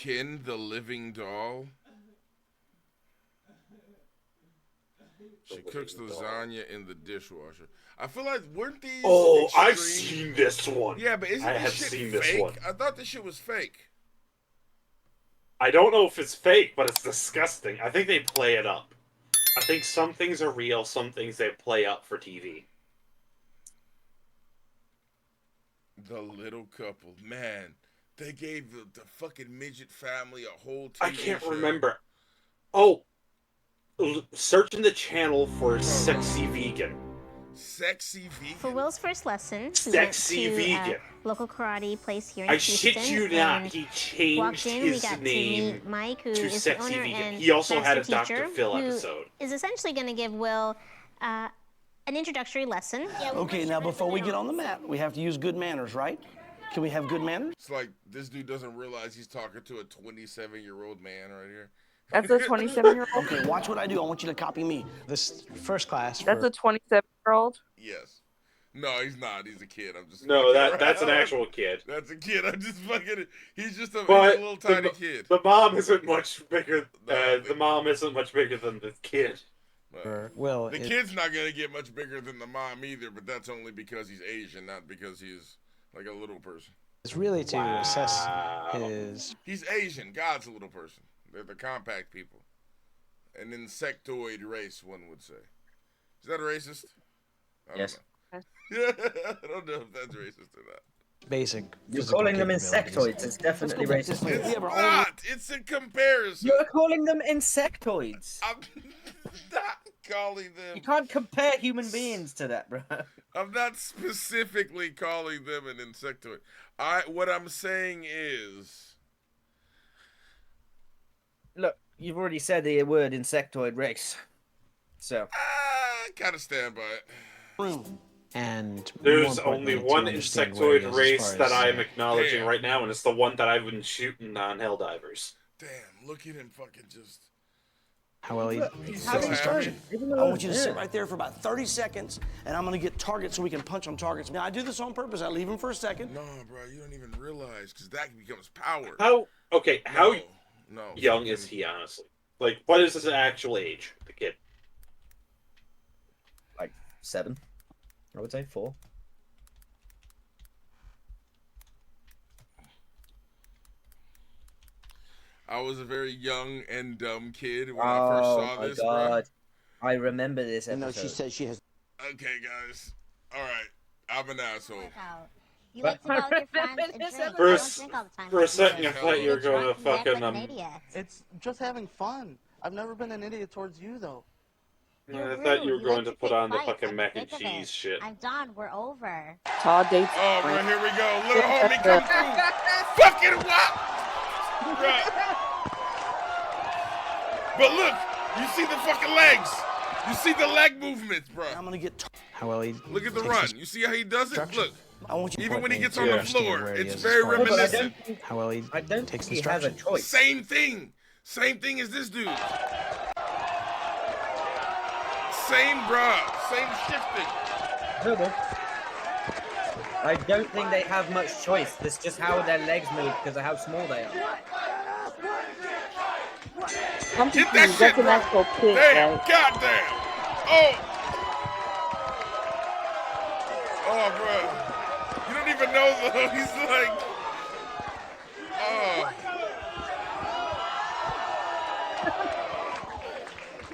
Ken the living doll? She cooks lasagna in the dishwasher. I feel like weren't these? Oh, extreme? I've seen this one. Yeah, but isn't this shit fake? I thought this shit was fake. I don't know if it's fake, but it's disgusting. I think they play it up. I think some things are real, some things they play up for TV. The Little Couple, man, they gave the fucking midget family a whole TV I can't show. remember. Oh, search in the channel for Sexy Vegan. Sexy Vegan? For Will's first lesson, Sexy Vegan. Local karate place here in I Houston. shit you not, he changed his name to Mike, who to is Sexy the owner Vegan. and He also had a master Dr. teacher, Phil who episode. is essentially going to give Will an introductory lesson. Okay, now before we get on the mat, we have to use good manners, right? Can we have good manners? It's like this dude doesn't realize he's talking to a 27-year-old man right here. That's a 27-year-old? Okay, watch what I do. I want you to copy me. This first class. That's a 27-year-old? Yes. No, he's not. He's a kid. I'm just. No, that's an actual kid. That's a kid. I'm just fucking. He's just a little the, tiny kid. The mom isn't much bigger. The mom isn't much bigger than the kid. Well, the kid's not gonna get much bigger than the mom either, but that's only because he's Asian, not because he's like a little person. It's really to assess his. He's Asian. God's a little person. They're the compact people. An insectoid race, one would say. Is that a racist? I yes. I don't know if that's racist or not. Basic. You're calling them insectoids. It's definitely racist. It's not. It's a comparison. You're calling them insectoids. I'm not calling them. You can't compare human beings to that, bro. I'm not specifically calling them an insectoid. What I'm saying is, look, you've already said the word insectoid race, so I kind of stand by it. And there's only one insectoid race that I'm acknowledging right now, and it's the one that I've been shooting on Helldivers. Damn, look at him fucking just. How well he's so happy. I want you to sit right there for about 30 seconds, and I'm going to get targets so we can punch on targets. Now, I do this on purpose. I leave him for a second. No, bro, you don't even realize, because that becomes power. How No. young is he, honestly? Like, what is his actual age, the kid? Like 7. I would say 4. I was a very young and dumb kid when I first saw this, God. Bro. I remember this episode. No, she said she has. Okay, guys. All right. I'm an asshole. You like to go out with your friends and drink. Don't drink all the time. For a second, I thought you were going to fucking It's just having fun. I've never been an idiot towards you, though. I thought you were going to put on the fucking mac and cheese shit. I'm done. We're over. Todd dates. Oh, bro, here we go. Little homie come through. Fucking whop. Right. But look, you see the fucking legs. You see the leg movements, bro. I'm gonna get. How well he. Look at the run. You see how he does it? Look. I want you even when he gets to on the floor, it's very reminiscent. How well he. I don't takes think he has a choice. Same thing. Same thing as this dude. Same, bruh. Same shifting. No. I don't think they have much choice. That's just how their legs move because of how small they are. I'm Get confused. that That's shit, an bro. actual pig, Damn, right? goddamn. Oh, bro. You don't even know, though. He's like,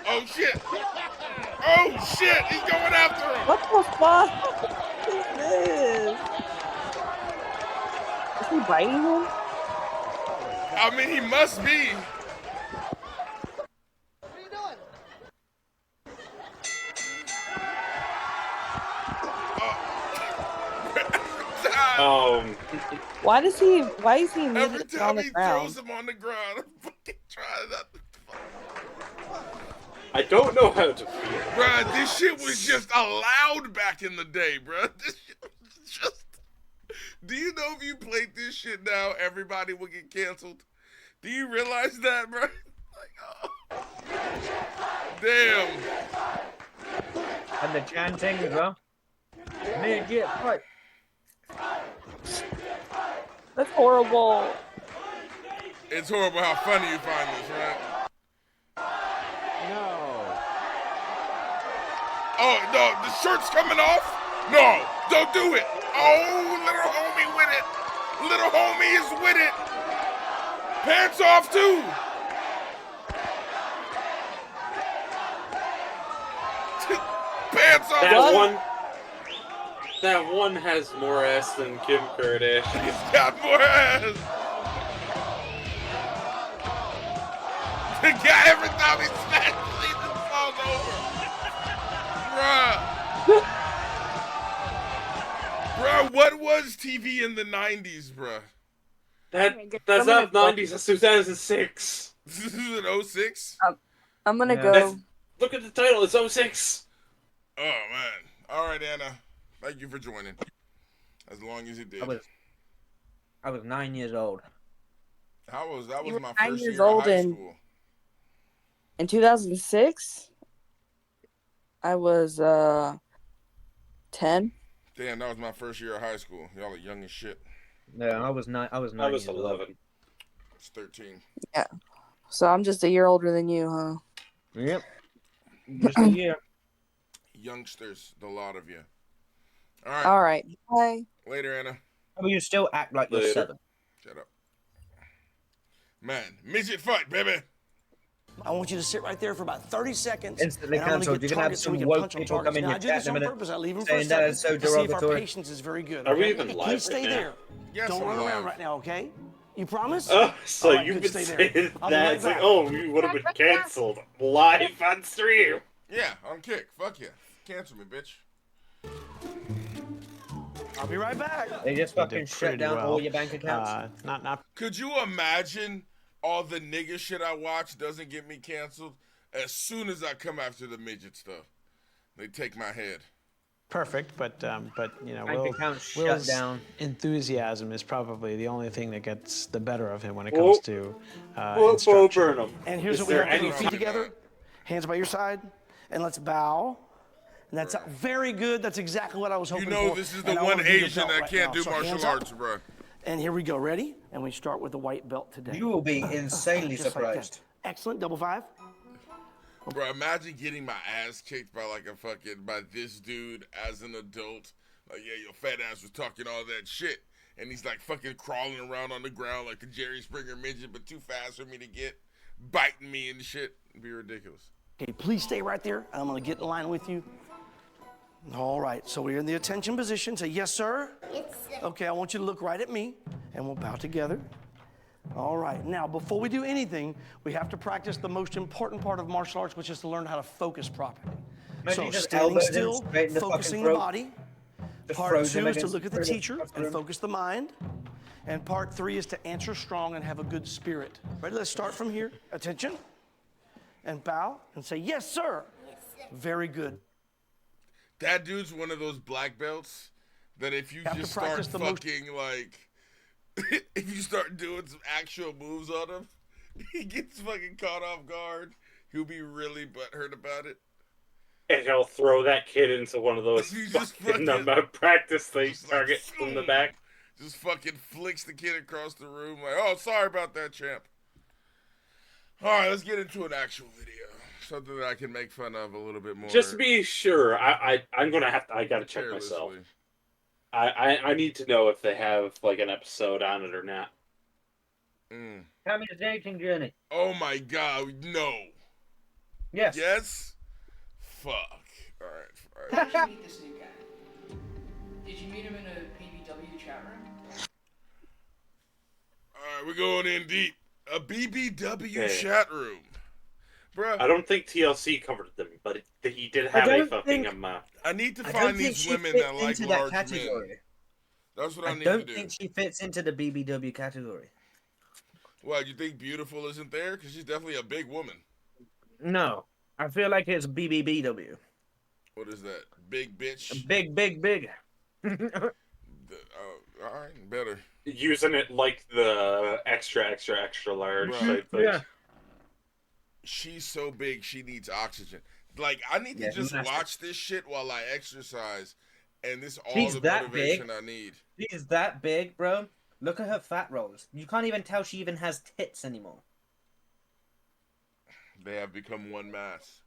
oh, shit. Oh, shit. He's going after him. What the fuck is this? Is he biting him? I mean, he must be. Why is he immediately Every time on the he ground? throws him on the ground, I'm fucking trying not to. I don't know how to feel. Bruh, this shit was just allowed back in the day, bruh. This shit was just. Do you know if you played this shit now, everybody would get canceled? Do you realize that, bruh? Like, oh. Damn. And the chanting as well. Mid-get fight. That's horrible. It's horrible how funny you find this, right? No. Oh, no, the shirt's coming off? No, don't do it. Oh, little homie with it. Little homie is with it. Pants off, too. Pants off. That one has more ass than Kim Kardashian. He's got more ass. The guy, every time he smacks, he just falls over. Bruh, what was TV in the 90s, bruh? That's not 90s, that's 2006. This is an 06? I'm gonna Yeah. go. Look at the title, it's 06. Oh, man. All right, Anna. Thank you for joining. As long as you did. I was 9 years old. That was You were my 9 first years year of old high and- school. In 2006, I was 10. Damn, that was my first year of high school. Y'all are young as shit. Yeah, I was 9 I was years old. 11. It's 13. So I'm just a year older than you, huh? Yep. Just a year. Youngsters, the lot of you. All right. All right. Bye. Later, Anna. I mean, you still act like you're Later. 7. Shut up. Man, midget fight, baby. I want you to sit right there for about 30 seconds. Instantly and I'm gonna cancelled. get You're gonna have targets so we some can woke punch on people targets. come in Now, your I do chat this in a on minute purpose. I leave them for a saying that second is so to see if our derogatory. patience is very good. Are we okay? even live Please stay right now? there. Yes, Don't I'm run around live. right now, okay? You promise? Oh, so All right, you've good, been stay there. saying I'll be that. right It's like, back. oh, you would have been canceled live on stream. Yeah, on kick. Fuck yeah. Cancel me, bitch. I'll be right back. They just You fucking did shut pretty down well. all your bank accounts. Not Could you imagine all the nigga shit I watch doesn't get me canceled? As soon as I come after the midget stuff, they take my head. perfect, but you know, Bank accounts shut Will's down. enthusiasm is probably the only thing that gets the better of him when it Whoa. comes to Bo instruction. Burnham. And here's Is what we there have to do. any- Feet together, hands by your side, and let's bow. And that's very good. That's exactly what I was You hoping know for. this is the And I one wanna do your Asian belt that right can't now. do So martial hands up. arts, bro. And here we go. Ready? And we start with the white belt today. You will be insanely Just like that. surprised. Excellent. Double five. Bro, imagine getting my ass kicked by by this dude as an adult. Like, yeah, your fat ass was talking all that shit. And he's like fucking crawling around on the ground like the Jerry Springer midget, but too fast for me to get. Biting me and shit. It'd be ridiculous. Okay, please stay right there. I'm going to get in line with you. All right, so we're in the attention position. Say, yes, sir. Yes, sir. Okay, I want you to look right at me, and we'll bow together. All right, now, before we do anything, we have to practice the most important part of martial arts, which is to learn how to focus properly. Imagine So, you just standing elbowed him still, straight in the focusing fucking the throat. body. Just Part froze him 2 is to against look at the the teacher room. and focus the mind. And part 3 is to answer strong and have a good spirit. Ready? Let's start from here. Attention. And bow and say, yes, sir. Yes, sir. Very good. That dude's one of those black belts that if you Have to just start practice the most- fucking like, if you start doing some actual moves on him, he gets fucking caught off guard. He'll be really butthurt about it. And he'll throw that kid into one of those You just fucking fucking- practice things, just like, target from the back. Just fucking flicks the kid across the room like, oh, sorry about that, champ. All right, let's get into an actual video. Something that I can make fun of a little bit more. Just to be sure, I'm gonna have to. I gotta check myself. carelessly. I need to know if they have like an episode on it or not. Mm. Tell me the dating journey. Oh my god, no. Yes. Yes? Fuck. All right. How did you meet this new guy? Did you meet him in a BBW chat room? All right, we're going in deep. A BBW Okay. chat room. Bruh, I don't think TLC covered them, but he did have a don't fucking think- I need to I find don't think these she women fits that like into that large men. category. That's what I I need to don't do. think she fits into the BBW category. Well, you think Beautiful isn't there? Because she's definitely a big woman. No. I feel like it's BBBW. What is that? Big bitch? Big, big, big. All right, better. using it like the extra large Right. type thing. Yeah. She's so big, she needs oxygen. Like, I need to Yeah, just massive. watch this shit while I exercise, and this all She's the that motivation big. I need. She's that big, bro. Look at her fat rolls. You can't even tell she even has tits anymore. They have become one mass.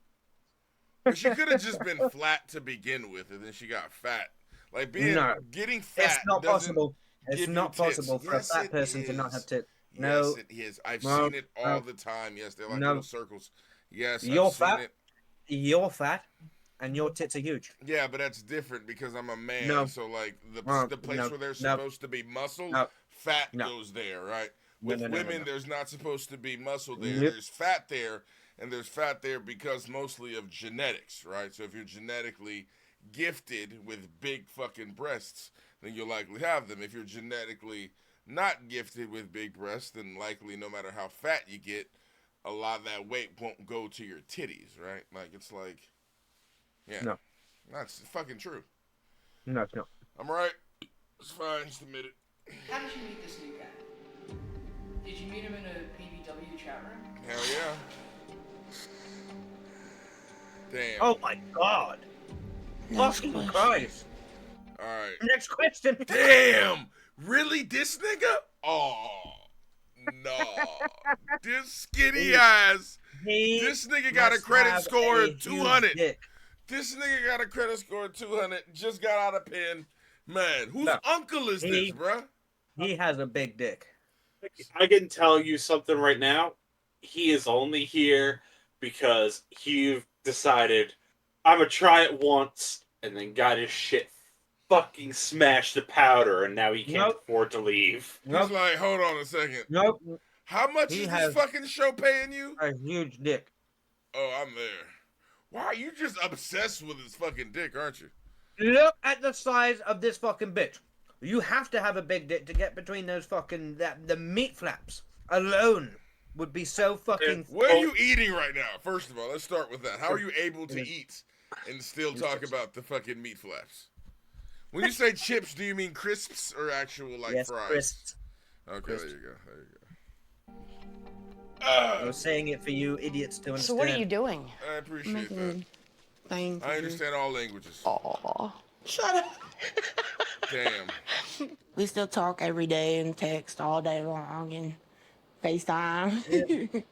But she could have just been flat to begin with, and then she got fat. Like getting fat. It's not possible. It's give not you tits. possible for Yes, a fat it person to not is. have tits. Yes, No, it is. I've no, seen it all no. the time. Yes, they're like No. little circles. Yes, You're I've seen fat. it. You're fat, and your tits are huge. Yeah, but that's different because I'm a man. No. So like the place No. where they're No. supposed to be muscle, No. fat No. goes there, right? No, With no, no, women, no. there's not supposed to be muscle there. Nope. There's fat there, and there's fat there because mostly of genetics, right? So if you're genetically gifted with big fucking breasts, then you'll likely have them. If you're genetically not gifted with big breasts, then likely no matter how fat you get, a lot of that weight won't go to your titties, right? Like, it's like, yeah. No. That's fucking true. No, it's not. I'm right. It's fine. Just admit it. How did you meet this new guy? Did you meet him in a PBW chat room? Hell yeah. Damn. Oh my god. Fucking Christ. All right. Next question. Damn. Really? This nigga? Oh. No. This skinny ass. This nigga got a credit score of 200. This nigga got a credit score of 200. Just got out of pen. Man, whose uncle is this, bruh? He has a big dick. I can tell you something right now. He is only here because he decided, I'm gonna try it once, and then got his shit fucking smashed to powder, and now he can't afford to leave. He's like, hold on a second. Nope. How much is this fucking show paying you? A huge dick. Oh, I'm there. Why are you just obsessed with his fucking dick, aren't you? Look at the size of this fucking bitch. You have to have a big dick to get between those fucking... The meat flaps alone would be so fucking... What are you eating right now? First of all, let's start with that. How are you able to eat and still talk about the fucking meat flaps? When you say chips, do you mean crisps or actual, like, fries? Crisps. Okay, Crisps. there you go. There you go. I was saying it for you idiots to understand. So what are you doing? I appreciate that. Thank I understand all languages. Aw. Shut up. Damn. We still talk every day and text all day long and FaceTime.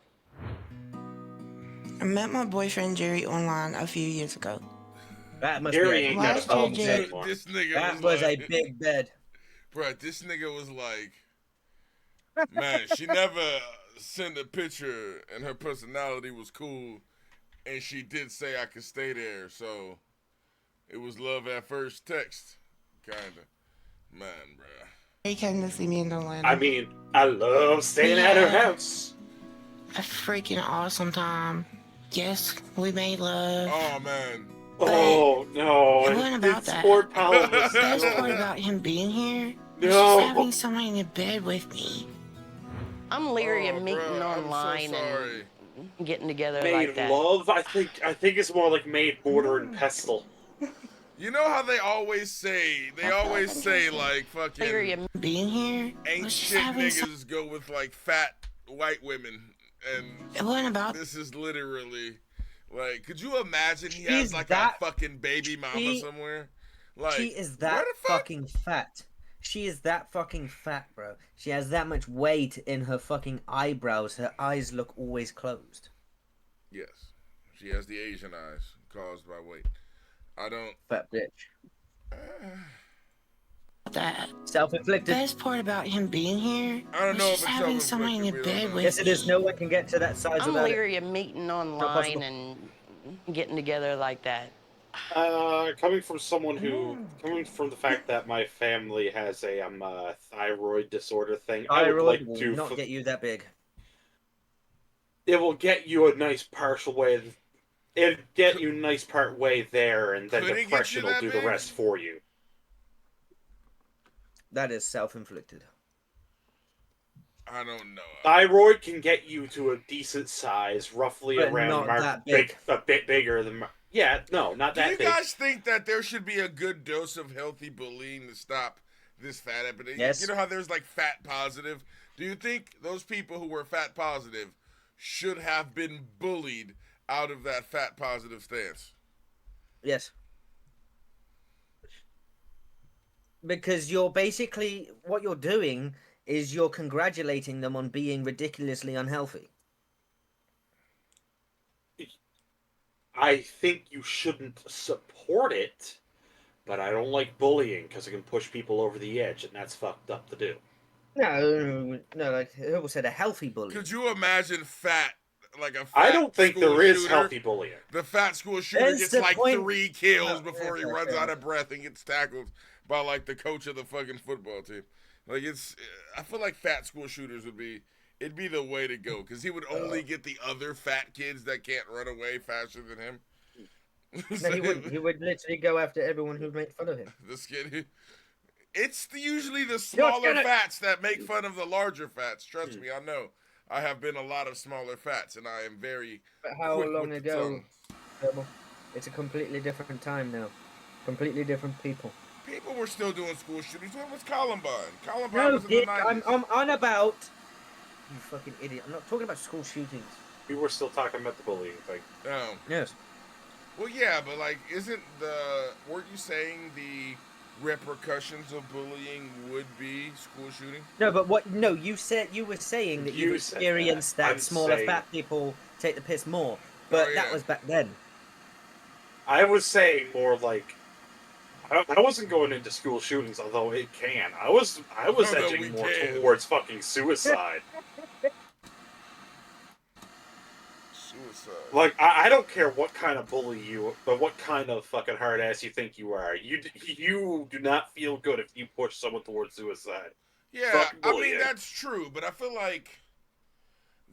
I met my boyfriend Jerry online a few years ago. That must Jerry be ain't got a phone anymore. This nigga That was like, a big bed. Bro, this nigga was like, man, she never sent a picture and her personality was cool, and she did say I could stay there, so it was love at first text, kinda. Man, bro. He came to see me in Atlanta. I mean, I love staying at her house. A freaking awesome time. Yes, we made love. Oh, man. Oh, no. It wasn't about that. Sport power was The best so- part about him being here was No. just having somebody in the bed with me. I'm leery of meeting Bruh, I'm so online sorry. and getting together Made like that. love? I think it's more like made mortar and pestle. You know how they always say, like, Leery fucking of Being here ain't was just shit having niggas go with, like, fat white women, and It wasn't about this is literally, like, could you imagine he She's has, like, that- a fucking baby mama she- somewhere? Like, She is where that the fuck? fucking fat. She is that fucking fat, bro. She has that much weight in her fucking eyebrows. Her eyes look always closed. Yes. She has the Asian eyes caused by weight. I don't... Fat bitch. that. Self-inflicted. The best part about him being here I don't was know if just it's having somebody in the self-inflicted, we don't bed know. with Yes, it is. me. No one can get to that size I'm without it. leery of meeting online possible. and getting together like that. Coming from the fact that my family has a thyroid disorder thing, I would Thyroid like will to. not get you that big. It will get you a nice partial way. It'll get you a nice part way there, and then Could it get depression you will that do big? the rest for you. That is self-inflicted. I don't know. Thyroid can get you to a decent size, roughly But around not that big. a bit bigger than. Yeah, no, not Do that you big. guys think that there should be a good dose of healthy bullying to stop this fat epidemic? Yes. You know how there's like fat positive? Do you think those people who were fat positive should have been bullied out of that fat positive stance? Yes. Because you're basically, what you're doing is you're congratulating them on being ridiculously unhealthy. I think you shouldn't support it, but I don't like bullying because it can push people over the edge, and that's fucked up to do. No, like Herbal said, a healthy bully. Could you imagine like a fat I don't think school there is shooter? healthy bullying. The fat school shooter That's gets the like point. 3 kills No, before he fair, runs fair. out of breath and gets tackled by like the coach of the fucking football team. Like I feel like fat school shooters it'd be the way to go because he would only get the other fat kids that can't run away faster than him. No, he wouldn't. He would literally go after everyone who made fun of him. This kid, it's usually the smaller fats that make fun of the larger fats. Trust me, I know. I have been a lot of smaller fats, and I am very. But how quick long with the ago? tongue. Herbal? It's a completely different time now. Completely different people. People were still doing school shootings. When was Columbine? Columbine No, was in Dick, the 90s. I'm on about. You fucking idiot! I'm not talking about school shootings. We were still talking about the bullying thing. Oh. Yes. Well, yeah, but like, weren't you saying the repercussions of bullying would be school shooting? No, but what? No, you were saying that you You said experienced that. that, I'm smaller saying- fat people take the piss more, but Oh, that yeah. was back then. I was saying more like I wasn't going into school shootings, although it can. I was Although we edging more can. towards fucking suicide. Suicide. Like I don't care what kind of bully but what kind of fucking hard ass you think you are. You do not feel good if you push someone towards suicide. Yeah, Fuck I bullying. mean, that's true, but I feel like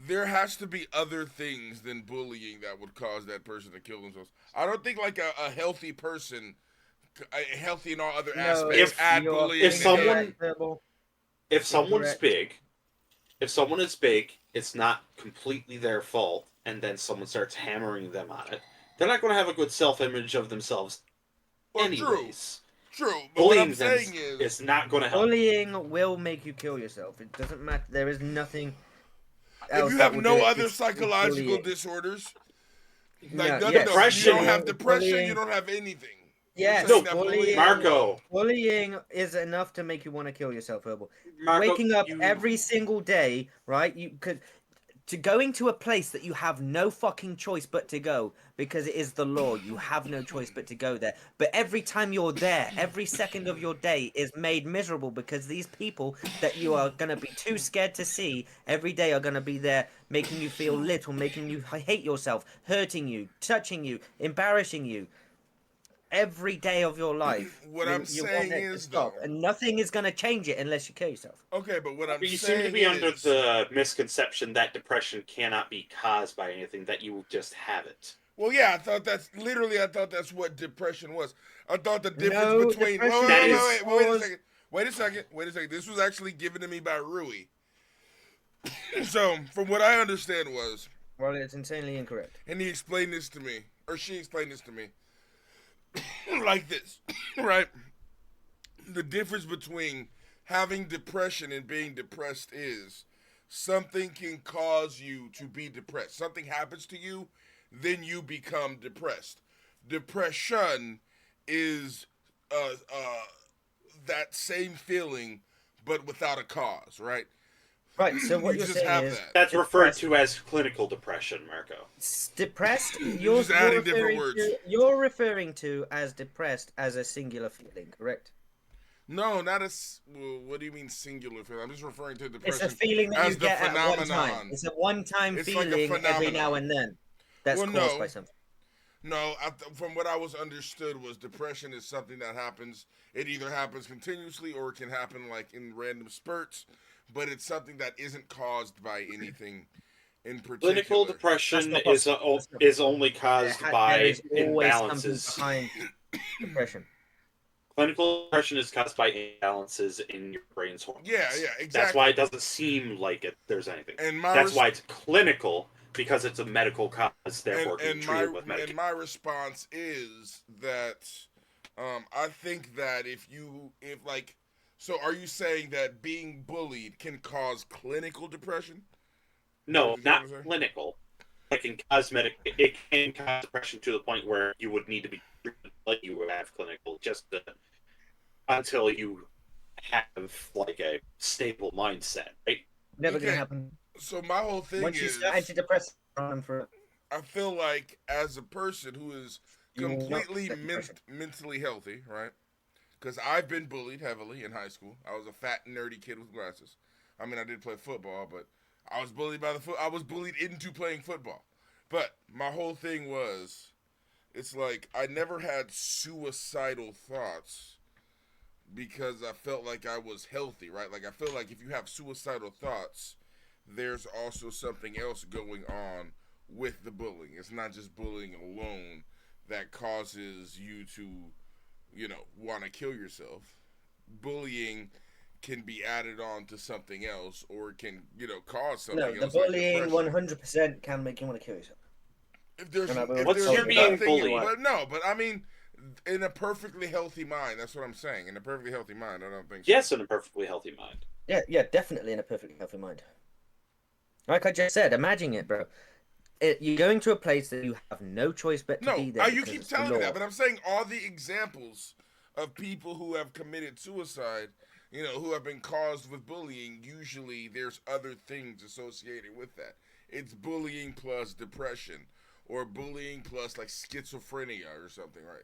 there has to be other things than bullying that would cause that person to kill themselves. I don't think like a healthy person, healthy in all other aspects, If add you're bullying. if to someone- it. Herbal. If someone's Incorrect. big, it's not completely their fault, and then someone starts hammering them on it. They're not going to have a good self-image of themselves, Well, anyways. True, but what Bullying I'm them saying is, it's not going to help. Bullying will make you kill yourself. It doesn't matter. There is nothing. if else you that have will no do it. other It's psychological bullying. disorders, No, like no, yes. no, you Depression. don't have depression, Bullying. you don't have anything. Yes, You're saying No, that bullying- Marco. Bullying is enough to make you want to kill yourself, Herbal. Marco, Waking up you- every single day, right? Going to a place that you have no fucking choice but to go because it is the law. You have no choice but to go there. But every time you're there, every second of your day is made miserable because these people that you are going to be too scared to see every day are going to be there making you feel little, making you hate yourself, hurting you, touching you, embarrassing you. Every day of your life. What you- I'm you want saying it to is, stop, though- and nothing is going to change it unless you kill yourself. Okay, but what I'm You saying seem to be under is, the misconception that depression cannot be caused by anything, that you just have it. well, yeah, I thought that's what depression was. I thought the difference No, between depression wait a second. This was actually given to me by Rui. So, from what I understand was, Well, it's insanely incorrect. and he explained this to me, or she explained this to me, like this, right? The difference between having depression and being depressed is something can cause you to be depressed. Something happens to you, then you become depressed. Depression is that same feeling, but without a cause, right? Right, so what You you're just saying have is that. That's referred to as clinical depression, Marco. depressed. just adding different words. You're referring to as depressed as a singular feeling, correct? No, not as. Well, what do you mean singular feeling? I'm just referring to It's depression a feeling that as you the get at one phenomenon. time. It's a one-time It's like a feeling every phenomenon. now and then. That's Well, caused no. by something. No, from what I was understood was depression is something that happens. It either happens continuously or it can happen like in random spurts, but it's something that isn't caused by anything in particular. Clinical depression That's not is possible. is only caused by There is always something imbalances. behind depression. Clinical depression is caused by imbalances in your brain's hormones. Yeah, exactly. That's why it doesn't seem like there's anything. And my That's why it's clinical, because it's a medical cause, therefore being and treated with my medication. my response is that I think that so are you saying that being bullied can cause clinical depression? No, Is that not what I'm saying? clinical. It can cause depression to the point where you would need to be treated like you would have clinical, until you have like a stable mindset, right? Never Okay. gonna happen. So my whole thing Once you is, start antidepressants on them for, I feel like as a person who is you will not completely get depression. mentally healthy, right? Because I've been bullied heavily in high school. I was a fat, nerdy kid with glasses. I mean, I did play football, but I was bullied by I was bullied into playing football. But my whole thing was, it's like I never had suicidal thoughts because I felt like I was healthy, right? Like I feel like if you have suicidal thoughts, there's also something else going on with the bullying. It's not just bullying alone that causes you to, want to kill yourself. Bullying can be added on to something else, or it can, cause something No, the else like bullying depression. 100% can make you want to kill yourself. If there's, And I will if What's there's your being nothing, bullied? but I mean, in a perfectly healthy mind, that's what I'm saying. In a perfectly healthy mind, I don't think so. Yes, in a perfectly healthy mind. Yeah, definitely in a perfectly healthy mind. Like I just said, imagine it, bro. You're going to a place that you have no choice but to be there. You because keep it's the telling me law. that, but I'm saying all the examples of people who have committed suicide, who have been caused with bullying, usually there's other things associated with that. It's bullying plus depression, or bullying plus like schizophrenia or something, right?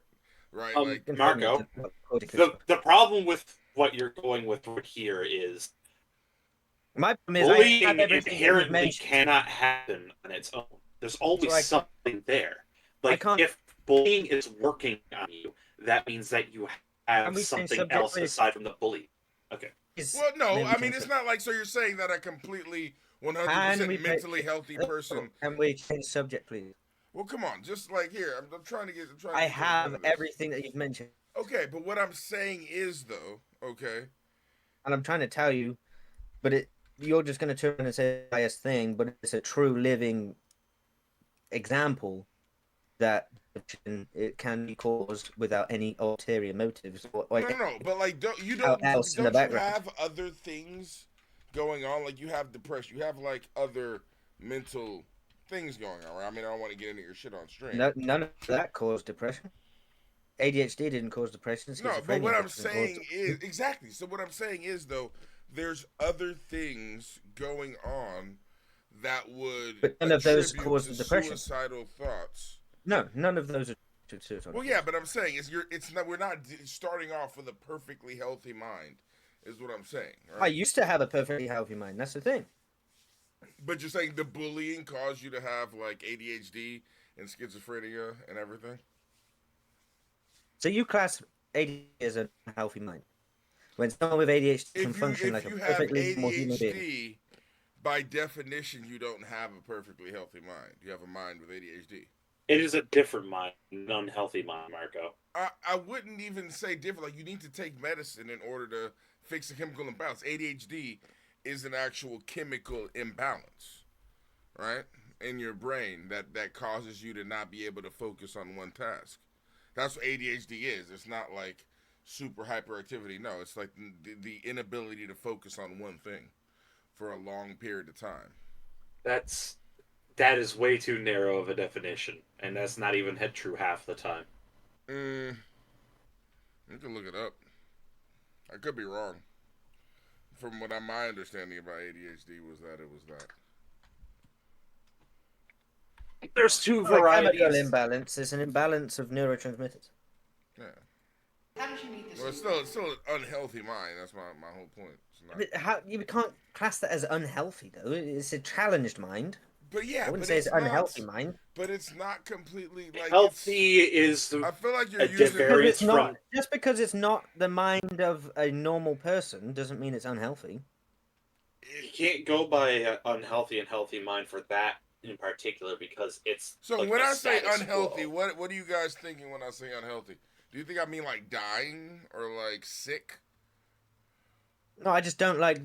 Right, like Marco, the problem with what you're going with here is my problem is bullying I have everything that you've inherently mentioned. cannot happen on its own. There's always So something there. Like if bullying is working on you, that means that you have something else aside from the bully. Okay. Well, no, I mean it's not like so you're saying that a completely 100% mentally healthy person. Can we change subject, please? Well, come on, just like here, I'm trying to get. I have everything that you've mentioned. Okay, but what I'm saying is though, okay, and I'm trying to tell you, but you're just going to turn and say the highest thing, but it's a true living example that it can be caused without any ulterior motives. No, but like don't you have other things going on? Like you have depression, you have like other mental things going on, right? I mean, I don't want to get into your shit on stream. None of that caused depression. ADHD didn't cause depression. No, but what I'm saying is exactly. So what I'm saying is though, there's other things going on that would. But none of those cause the depression. Suicidal thoughts. No, none of those are suicidal. Well, yeah, but I'm saying we're not starting off with a perfectly healthy mind, is what I'm saying. Right? I used to have a perfectly healthy mind. That's the thing. But you're saying the bullying caused you to have like ADHD and schizophrenia and everything? So you class ADHD as a healthy mind? When someone with ADHD can function like a perfectly normal human being. By definition, you don't have a perfectly healthy mind. You have a mind with ADHD. It is a different mind, an unhealthy mind, Marco. I wouldn't even say different. Like you need to take medicine in order to fix a chemical imbalance. ADHD is an actual chemical imbalance, right, in your brain that causes you to not be able to focus on one task. That's what ADHD is. It's not like super hyperactivity. No, it's like the inability to focus on one thing for a long period of time. That is way too narrow of a definition, and that's not even true half the time. You can look it up. I could be wrong. From what my understanding about ADHD was that it was that. There's two varieties. Chemical imbalance is an imbalance of neurotransmitters. Yeah. How did you meet this? Well, it's still an unhealthy mind. That's my whole point. But you can't class that as unhealthy though. It's a challenged mind. But yeah, I wouldn't say it's an unhealthy mind. But it's not completely like healthy is. I feel like you're using just because it's not the mind of a normal person doesn't mean it's unhealthy. You can't go by unhealthy and healthy mind for that in particular because it's. So like when I say unhealthy, quo. what are you guys thinking when I say unhealthy? Do you think I mean like dying or like sick? No, I just don't like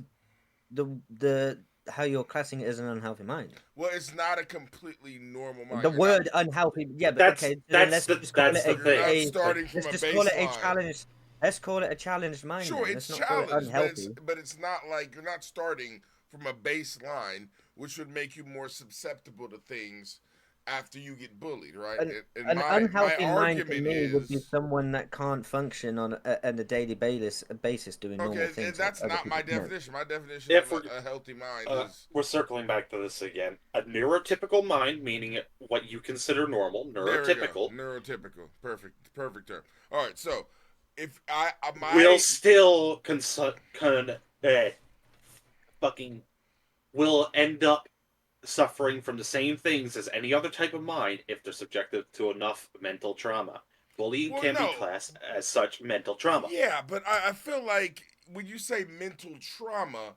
the how you're classing it as an unhealthy mind. Well, it's not a completely normal mind. The word unhealthy, yeah, but let's just call it a challenge. Let's call it a challenged mind. Sure, then. it's challenged, but it's not like you're not starting from a baseline, which would make you more susceptible to things after you get bullied, right? And An my unhealthy mind to argument me would be is someone that can't function on a daily basis doing normal okay, and things. that's like other not my people can. definition. My definition If of we're a healthy mind is we're circling back to this again. A neurotypical mind, meaning what you consider normal, there we go, neurotypical, neurotypical, perfect term. All right, so if my will still fucking will end up suffering from the same things as any other type of mind if they're subjected to enough mental trauma. Bullying Well, can be no. classed as such mental trauma. Yeah, but I feel like when you say mental trauma,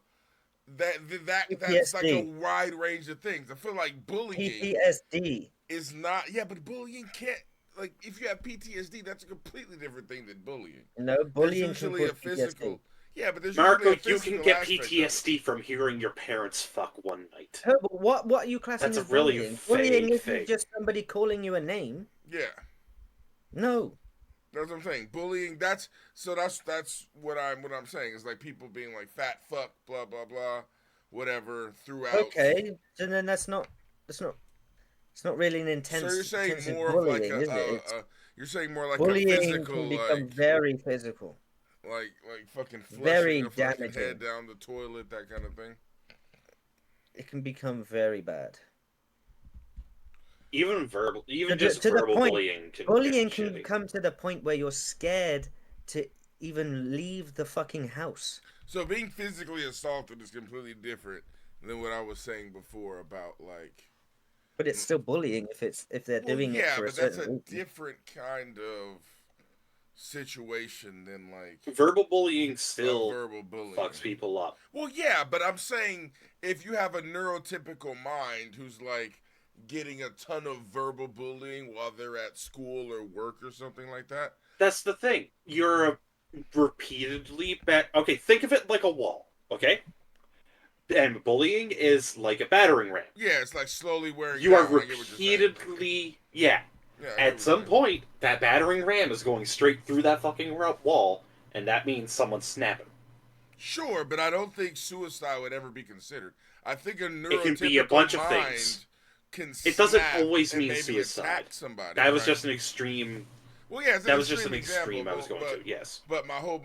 that's like a PTSD. wide range of things. I feel like bullying PTSD. is not. Yeah, but bullying can't. Like, if you have PTSD, that's a completely different thing than bullying. No, There's bullying can usually cause a physical. PTSD. Yeah, but there's Marco, usually a you physical can get aspect of it. PTSD from hearing your parents fuck one night. Herbal, what are you classing That's a as really bullying? vague Bullying isn't thing. just somebody calling you a name. Yeah, No. that's what I'm saying. Bullying. That's what I'm saying. Is like people being like fat fuck, blah blah blah, whatever throughout. Okay, so then it's not really an intense. So you're saying intensive more of bullying, like is it? you're saying more like a Bullying physical, can become like very physical. like fucking Very flushing a fucking damaging. head down the toilet, that kind of thing. It can become very bad. Even verbal point, bullying can bullying get can shitty. come to the point where you're scared to even leave the fucking house. So being physically assaulted is completely different than what I was saying before about like. But it's still bullying if they're doing it for a certain that's a reason. different kind of situation than like Verbal bullying still verbal bullying. fucks people up. Well, yeah, but I'm saying if you have a neurotypical mind who's like getting a ton of verbal bullying while they're at school or work or something like that. That's the thing. You're repeatedly okay, think of it like a wall, okay? And bullying is like a battering ram. Yeah, it's like slowly wearing You down. are repeatedly, at some point, that battering ram is going straight through that fucking wall, and that means someone's snapping. Sure, but I don't think suicide would ever be considered. I think a neurotypical It can be a bunch of mind things. can It doesn't snap always and mean maybe suicide. attack somebody. That was right? just an extreme. Well, yeah, that was just an example, extreme I was going to. Yes, but my whole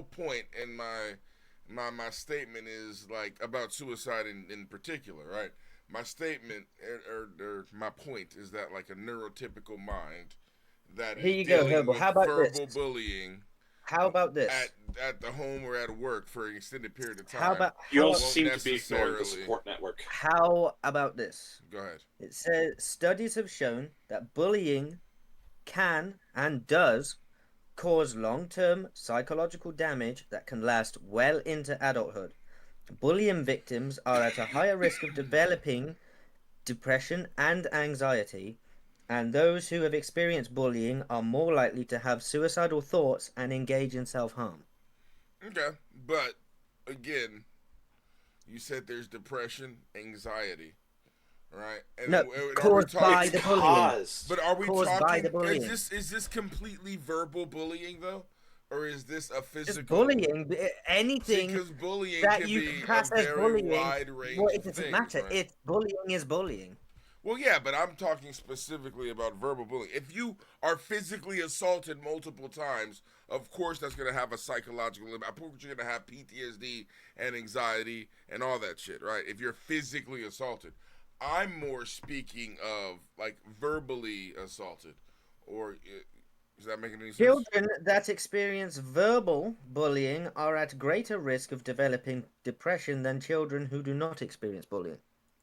point and my statement is like about suicide in particular, right? My statement or my point is that like a neurotypical mind that Here is you go, dealing Herbal. with How about verbal this? bullying. How about this? At the home or at work for an extended period of time. How about you all won't seem to be ignoring the necessarily- support network. How about this? Go ahead. It says studies have shown that bullying can and does cause long-term psychological damage that can last well into adulthood. Bullying victims are at a higher risk of developing depression and anxiety, and those who have experienced bullying are more likely to have suicidal thoughts and engage in self-harm. Okay, but again, you said there's depression, anxiety, right? And No, caused by the bullying. But are we Caused by talking? the bullying. Is this completely verbal bullying though, or is this a physical? Just bullying, anything because bullying that can you be class a as very bullying. wide range Well, it of doesn't things, matter. right? It's bullying is bullying. Well, yeah, but I'm talking specifically about verbal bullying. If you are physically assaulted multiple times, of course that's going to have a psychological impact. Of course you're going to have PTSD and anxiety and all that shit, right? If you're physically assaulted. I'm more speaking of, like, verbally assaulted. Or, is that making any sense? Children that experience verbal bullying are at greater risk of developing depression than children who do not experience bullying.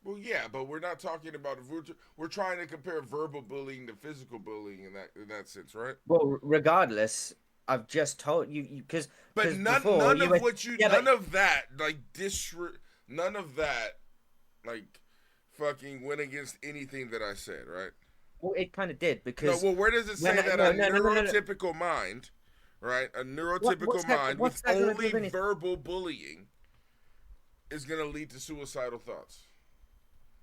Well, yeah, but we're not talking about we're trying to compare verbal bullying to physical bullying in that sense, right? Well, regardless, I've just told you because none of that like fucking went against anything that I said, right? Well, it kind of did because. No, well, where does it say that a neurotypical mind, right? A neurotypical mind with only verbal bullying is going to lead to suicidal thoughts.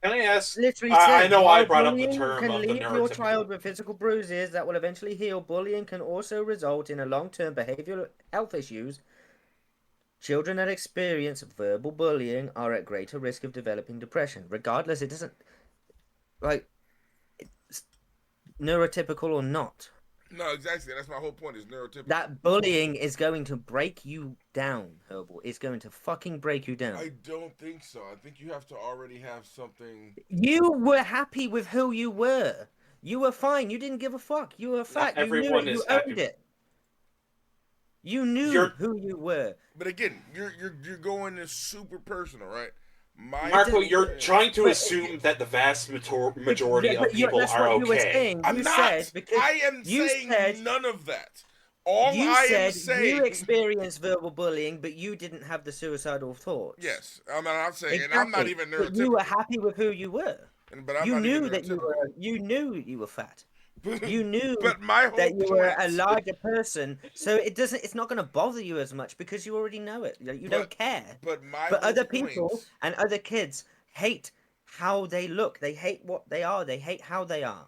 Can I ask? Literally I know I while brought up the bullying term can of the leave your child neurotypical. with physical bruises that will eventually heal. Bullying can also result in a long-term behavioral health issues. Children that experience verbal bullying are at greater risk of developing depression. Regardless, it doesn't like neurotypical or not. No, exactly. That's my whole point. Is neurotypical. That bullying is going to break you down, Herbal. It's going to fucking break you down. I don't think so. I think you have to already have something. You were happy with who you were. You were fine. You didn't give a fuck. You were fat. You knew everyone it. is You happy. owned it. You knew who you were. But again, you're going this super personal, right? Marco, you're trying to assume that the vast majority of people that's are what you were okay. saying. I'm You not. said because I am you saying said, none of that. All you I am said saying. you experienced verbal bullying, but you didn't have the suicidal thoughts. Yes, I'm not saying, Exactly. and I'm not even neurotypical. But you were happy with who you were. But I'm you not knew even that you knew you were fat. You knew but my whole that you were a point- larger person, so it's not going to bother you as much because you already know it. You don't care. But my But whole other point- people and other kids hate how they look. They hate what they are. They hate how they are.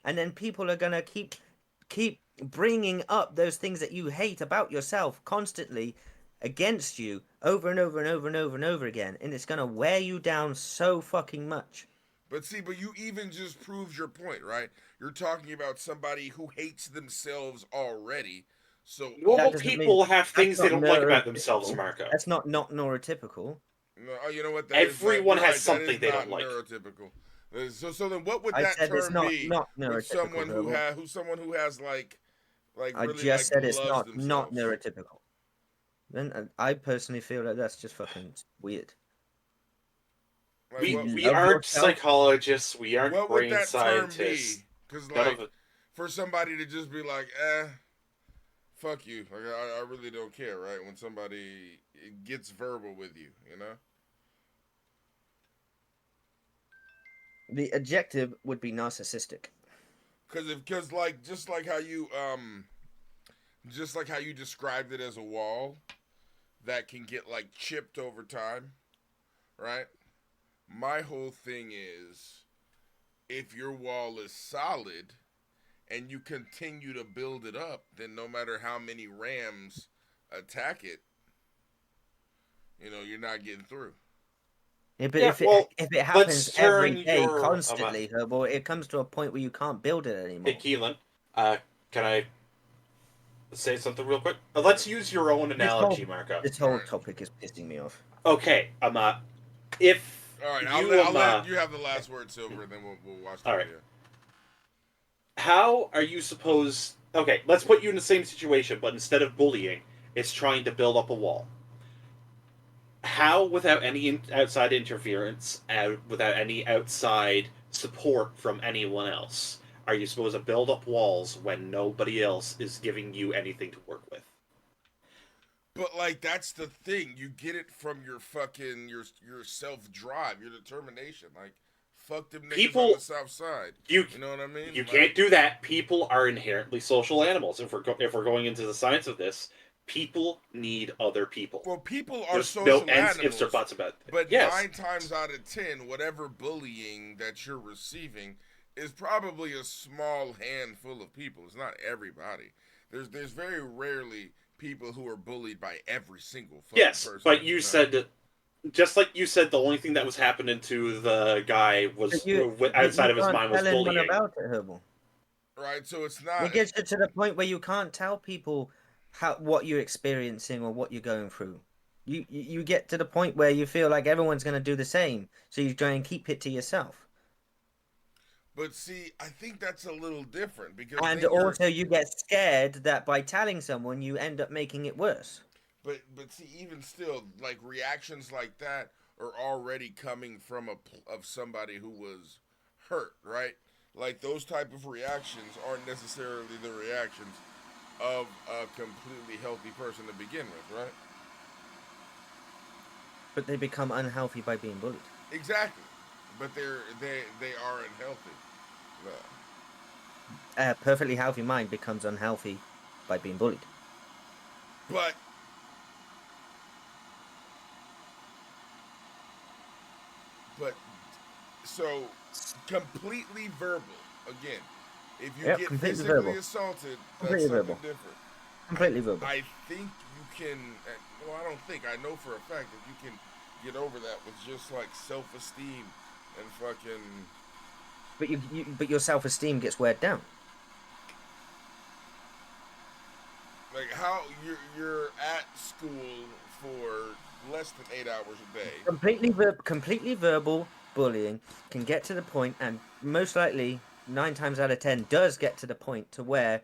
And then people are going to keep bringing up those things that you hate about yourself constantly against you over and over and over and over and over again, and it's going to wear you down so fucking much. But see, but you even just proved your point, right? You're talking about somebody who hates themselves already. So normal people have things they don't like about themselves, Marco. That's not neurotypical. No, you know what? Everyone has that something is they not don't like. Neurotypical. So then, what would I that said it's term not be? neurotypical. With someone who has like I really just said it's loves not themselves? neurotypical. Then I personally feel like that's just fucking weird. Like, We aren't psychologists. We aren't what would brain that scientists. term be? Because for somebody to just be like, fuck you. Like I really don't care, right? When somebody gets verbal with you, you know. The adjective would be narcissistic. Because like just like how you described it as a wall that can get like chipped over time, right? My whole thing is, if your wall is solid and you continue to build it up, then no matter how many rams attack it, you know, you're not getting through. Yeah, but if it happens every day, constantly, Herbal, it comes to a point where you can't build it anymore. Hey, Keelan, can I say something real quick? Let's use your own analogy, Marco. This whole topic is pissing me off. Okay, if all right, you, I'll let you have the last word, Silver, and then we'll watch the video. How are you supposed... Okay, let's put you in the same situation, but instead of bullying, it's trying to build up a wall. How, without any outside interference, without any outside support from anyone else, are you supposed to build up walls when nobody else is giving you anything to work with? But like that's the thing, you get it from your fucking your self-drive, your determination. Like fuck them niggas on the south side. You know what I mean? You can't do that. People are inherently social animals. If we're going into the science of this, people need other people. Well, people are There's social no ends, animals. ifs, or buts about it. But yes. 9 times out of 10, whatever bullying that you're receiving is probably a small handful of people. It's not everybody. There's very rarely people who are bullied by every single fucking person. But you said that, just like you said, the only thing that was happening to the guy was outside of his mind was bullying. About it, Herbal. Right, so it's not. It gets to the point where you can't tell people what you're experiencing or what you're going through. You get to the point where you feel like everyone's going to do the same, so you try and keep it to yourself. But see, I think that's a little different because. And also, you get scared that by telling someone, you end up making it worse. But see, even still, like reactions like that are already coming from of somebody who was hurt, right? Like those type of reactions aren't necessarily the reactions of a completely healthy person to begin with, right? But they become unhealthy by being bullied. Exactly, but they are unhealthy. A perfectly healthy mind becomes unhealthy by being bullied. But so completely verbal again. If you get physically assaulted, that's something different. Completely verbal. I think you can. Well, I don't think. I know for a fact that you can get over that with just like self-esteem and fucking but your self-esteem gets weighed down. Like how you're at school for less than 8 hours a day. Completely verbal bullying can get to the point, and most likely 9 times out of 10 does get to the point to where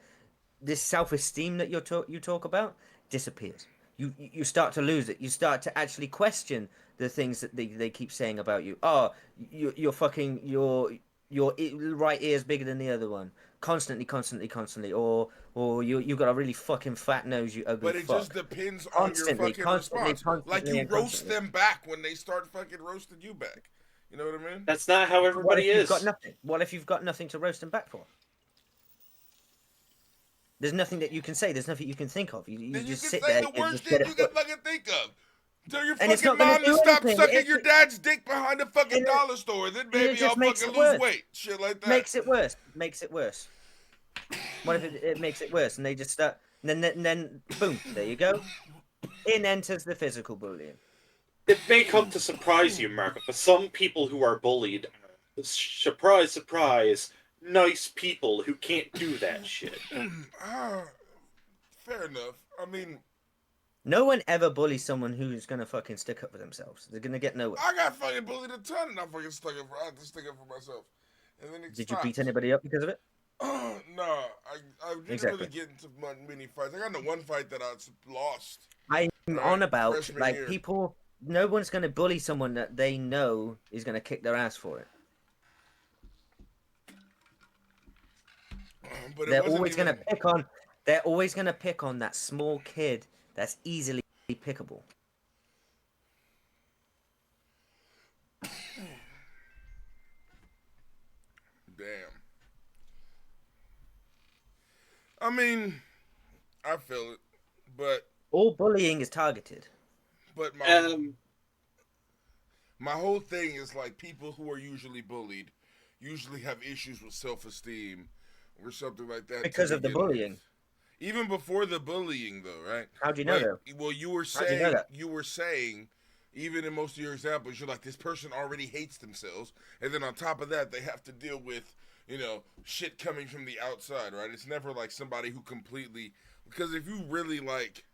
this self-esteem that you talk about disappears. You start to lose it. You start to actually question the things that they keep saying about you. Oh, you're fucking your right ear is bigger than the other one. Constantly, or you got a really fucking fat nose, you ugly But it fuck. just depends on your fucking response. Like you roast them back when they start fucking roasting you back. You know what I mean? That's not how everybody is. What if you've got nothing to roast them back for? There's nothing that you can say. There's nothing you can think of. You just sit there. The worst thing you can fucking think of. Tell your And it's fucking not mom gonna to do stop anything. sucking your dad's dick behind the fucking dollar store. Then maybe I'll fucking lose weight. Shit like that. Makes it worse. What if it makes it worse and they just start... Then boom, there you go. In enters the physical bullying. It may come to surprise you, Mark, but some people who are bullied, surprise, surprise, nice people who can't do that shit. Fair enough. I mean... No one ever bullies someone who's gonna fucking stick up for themselves. They're gonna get nowhere. I got fucking bullied a ton and I fucking I had to stick up for myself. And then Did you beat anybody up because of it? No, I didn't really get into many fights. I got into one fight that I lost. I'm on about like year. people. No one's gonna bully someone that they know is gonna kick their ass for it. But They're always gonna pick on. They're always gonna pick on that small kid that's easily pickable. Damn. I mean, I feel it, but all bullying is targeted. But my whole thing is like people who are usually bullied usually have issues with self-esteem or something like that because of the bullying. Even before the bullying, though, right? How do you know that? Well, you were saying, even in most of your examples, you're like, this person already hates themselves, and then on top of that, they have to deal with, shit coming from the outside, right? It's never like somebody who completely, because if you really like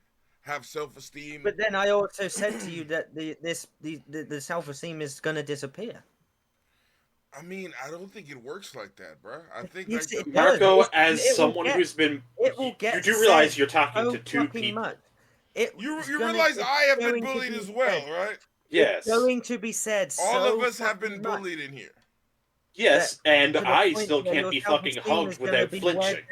have self-esteem. But then I also said to you that the self-esteem is gonna disappear. I mean, I don't think it works like that, bro. I think yes, like Marco, as someone who's been, you do realize you're talking to two people. You realize I have been bullied as well, right? Yes. It's going to be said. All of us have been bullied in here. Yes, and I still can't be fucking hugged without flinching.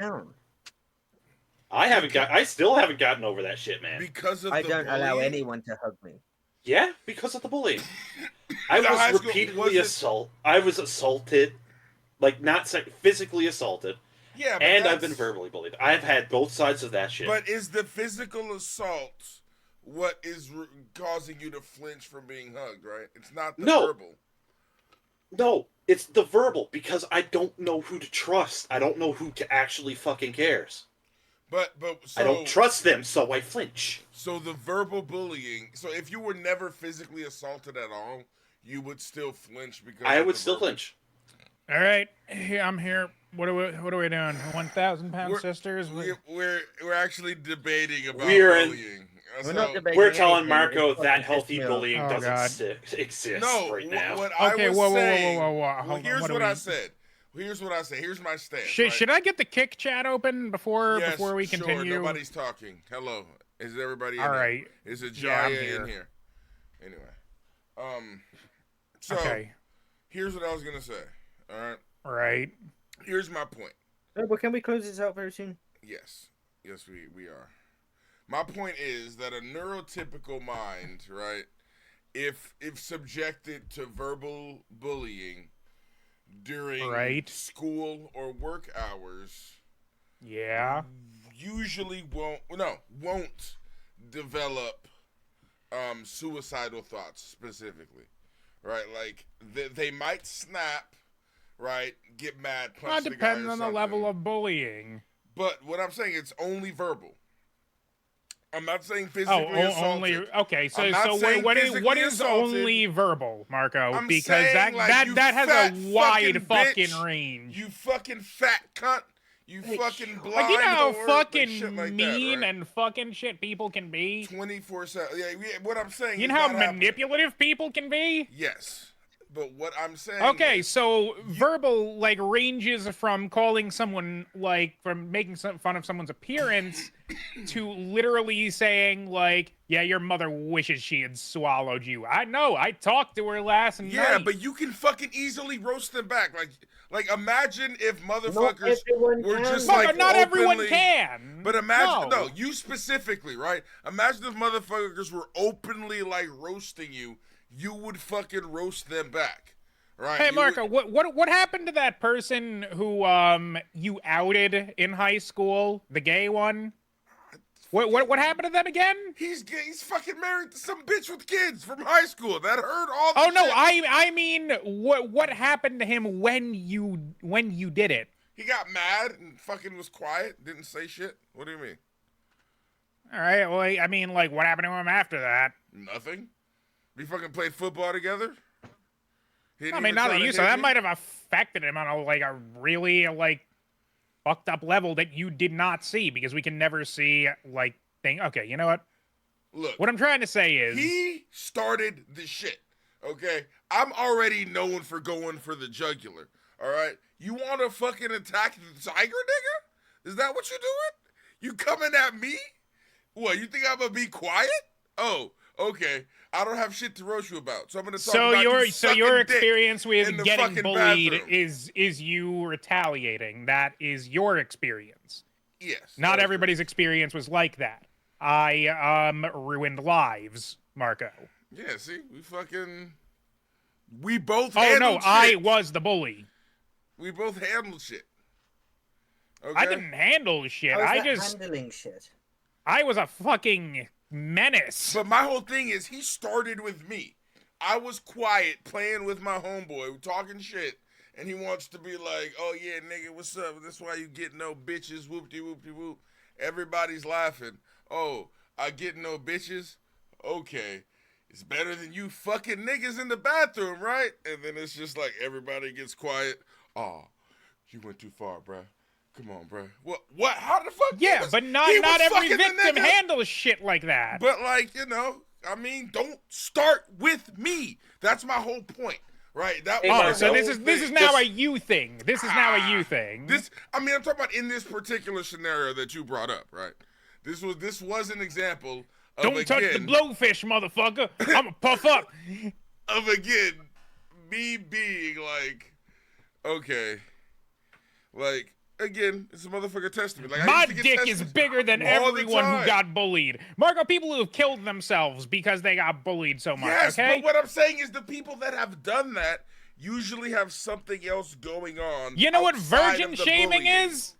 I still haven't gotten over that shit, man. Because of I don't allow anyone to hug me. Yeah, because of the bullying. I was repeatedly assaulted. I was assaulted, like not physically assaulted. Yeah, and I've been verbally bullied. I've had both sides of that shit. But is the physical assault what is causing you to flinch from being hugged? Right? It's not the verbal. No, it's the verbal because I don't know who to trust. I don't know who actually fucking cares. But so, I don't trust them, so I flinch. So the verbal bullying. So if you were never physically assaulted at all, you would still flinch because I would still flinch. All right, I'm here. What are we doing? 1,000-pound sisters? We're actually debating about bullying. We're telling Marco that healthy bullying doesn't exist right now. Whoa. Here's what I said. Here's what I say. Here's my stance. Should I get the kick chat open before we continue? Sure. Nobody's talking. Hello. Is everybody in all here? Right. Is it Jaya in here? Anyway. So here's what I was gonna say. All right. Right. Here's my point. But can we close this out very soon? Yes, we are. My point is that a neurotypical mind, right, if subjected to verbal bullying during school or work hours, usually won't develop suicidal thoughts specifically, right? Like they might snap, right? Get mad, punch the guy or depending on the level of bullying. But what I'm saying, it's only verbal. I'm not saying physically assaulted. only okay. So I'm not saying what physically is assaulted. only verbal, Marco? I'm because saying, that has fat a wide fucking bitch, range. You fucking fat cunt. You fucking blind Like, you know how whore, fucking shit like mean that, right? and fucking shit people can be? 24/7. Yeah, what I'm saying. You is know how that happening. manipulative people can be? Yes, but what I'm saying. Okay, is, so verbal like ranges from calling someone from making fun of someone's appearance to literally saying like, yeah, your mother wishes she had swallowed you. I know, I talked to her last night. Yeah, but you can fucking easily roast them back. Like imagine if motherfuckers were just like not openly, everyone can. But imagine no, you specifically, right? Imagine if motherfuckers were openly like roasting you, you would fucking roast them back. Right. Hey Marco, what happened to that person who you outed in high school? The gay one? What happened to them again? He's gay. He's fucking married to some bitch with kids from high school. That hurt all the Oh no, shit. I mean what happened to him when you did it? He got mad and fucking was quiet, didn't say shit. What do you mean? All right, well, I mean, like, what happened to him after that? Nothing. We fucking played football together. I mean, now that you said that might have affected him on a really fucked up level that you did not see, because we can never see thing. Okay, you know what? Look, what I'm trying to say is he started the shit. Okay, I'm already known for going for the jugular. All right, you want to fucking attack the tiger, nigga? Is that what you doing? You coming at me? What? You think I'm gonna be quiet? Oh, okay. I don't have shit to roast you about, so I'm gonna talk about you so your sucking experience dick with in the getting fucking bullied bathroom. is you retaliating. That is your experience. Yes. Not everybody's experience was like that. I ruined lives, Marco. Yeah, see, we both. Oh no, handled I shit. was the bully. We both handled shit. Okay? I didn't handle shit. I just handling shit. I was a fucking menace. But my whole thing is, he started with me. I was quiet, playing with my homeboy, talking shit, and he wants to be like, "Oh yeah, nigga, what's up? That's why you get no bitches." Whoop-de whoop-de whoop. Everybody's laughing. Oh, I get no bitches. Okay. It's better than you fucking niggas in the bathroom, right? And then it's just like everybody gets quiet. Oh, you went too far, bruh. Come on, bruh. What? How the fuck? Yeah, but not every victim handles shit like that. But I mean, don't start with me. That's my whole point, right? So this is now a you thing. This is now a you thing. I'm talking about in this particular scenario that you brought up, right? This was an example. Don't touch the blowfish, motherfucker. I'ma puff up. Of again, me being like, okay, again, it's a motherfucker testament. My dick is bigger than everyone who got bullied. Marco, people who have killed themselves because they got bullied so much. Yes, okay? but what I'm saying is the people that have done that usually have something else going on. You know what virgin shaming is?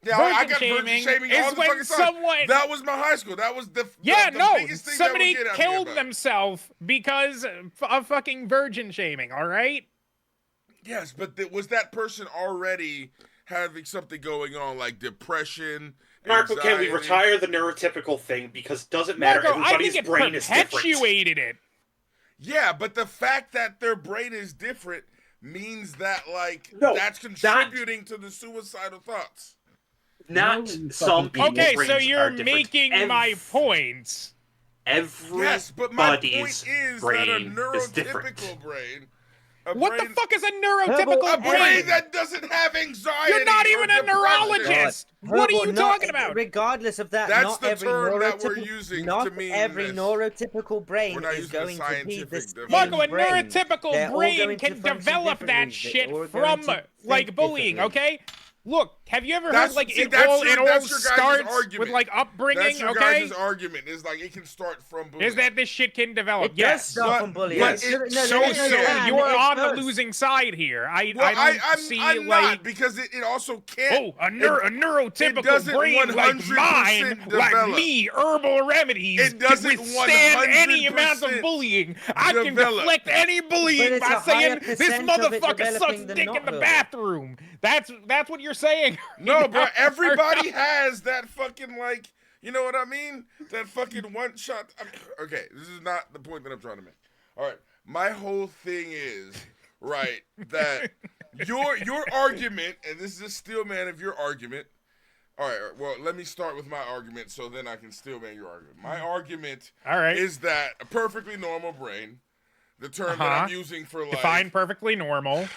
Yeah, I got virgin shaming all the fucking time. That was my high school. That was the biggest thing somebody that would get killed themselves because of fucking virgin shaming. All right. Yes, but was that person already having something going on like depression? Marco, can we retire the neurotypical thing, because it doesn't matter. Marco, everybody's brain is different. Perpetuated it. Yeah, but the fact that their brain is different means that that's contributing to the suicidal thoughts. Not some people's Okay, so brains you're are different. making my points. Yes, but my point Everybody's is that a brain is different. neurotypical brain. What the fuck is a neurotypical brain that doesn't have anxiety? You're not even a depression. neurologist. What are you talking about? Regardless of that, That's not the every term that we're neurotypical- using not to mean every this. neurotypical brain We're not is using going the to be the scientific same Marco, a brain. neurotypical They're all brain going to can function develop that differently. shit They're all from going to think bullying, differently. okay? Look, have you ever heard That's it all starts with upbringing, That's your okay? guys' argument. Is it can start from bullying. Is that this shit can develop? It does Yes. start from bullying. But No, so you're on the losing side here. I don't see I'm not, because it also can't. a neurotypical brain like 100% mine, like develop. me, HerbalRemedyS, It doesn't can withstand any 100% amount of bullying. I can develop. deflect any But bullying it's by a saying higher this percent of it motherfucker sucks developing than dick not in the verbal. bathroom. That's what you're saying. No, bro. Everybody has that fucking You know what I mean? That fucking one shot. I mean, okay, this is not the point that I'm trying to make. All right, my whole thing is right that your argument, and this is a steel man of your argument. All right, well, let me start with my argument so then I can steel man your argument. My argument is that a perfectly normal brain, the term that I'm using for like define perfectly normal.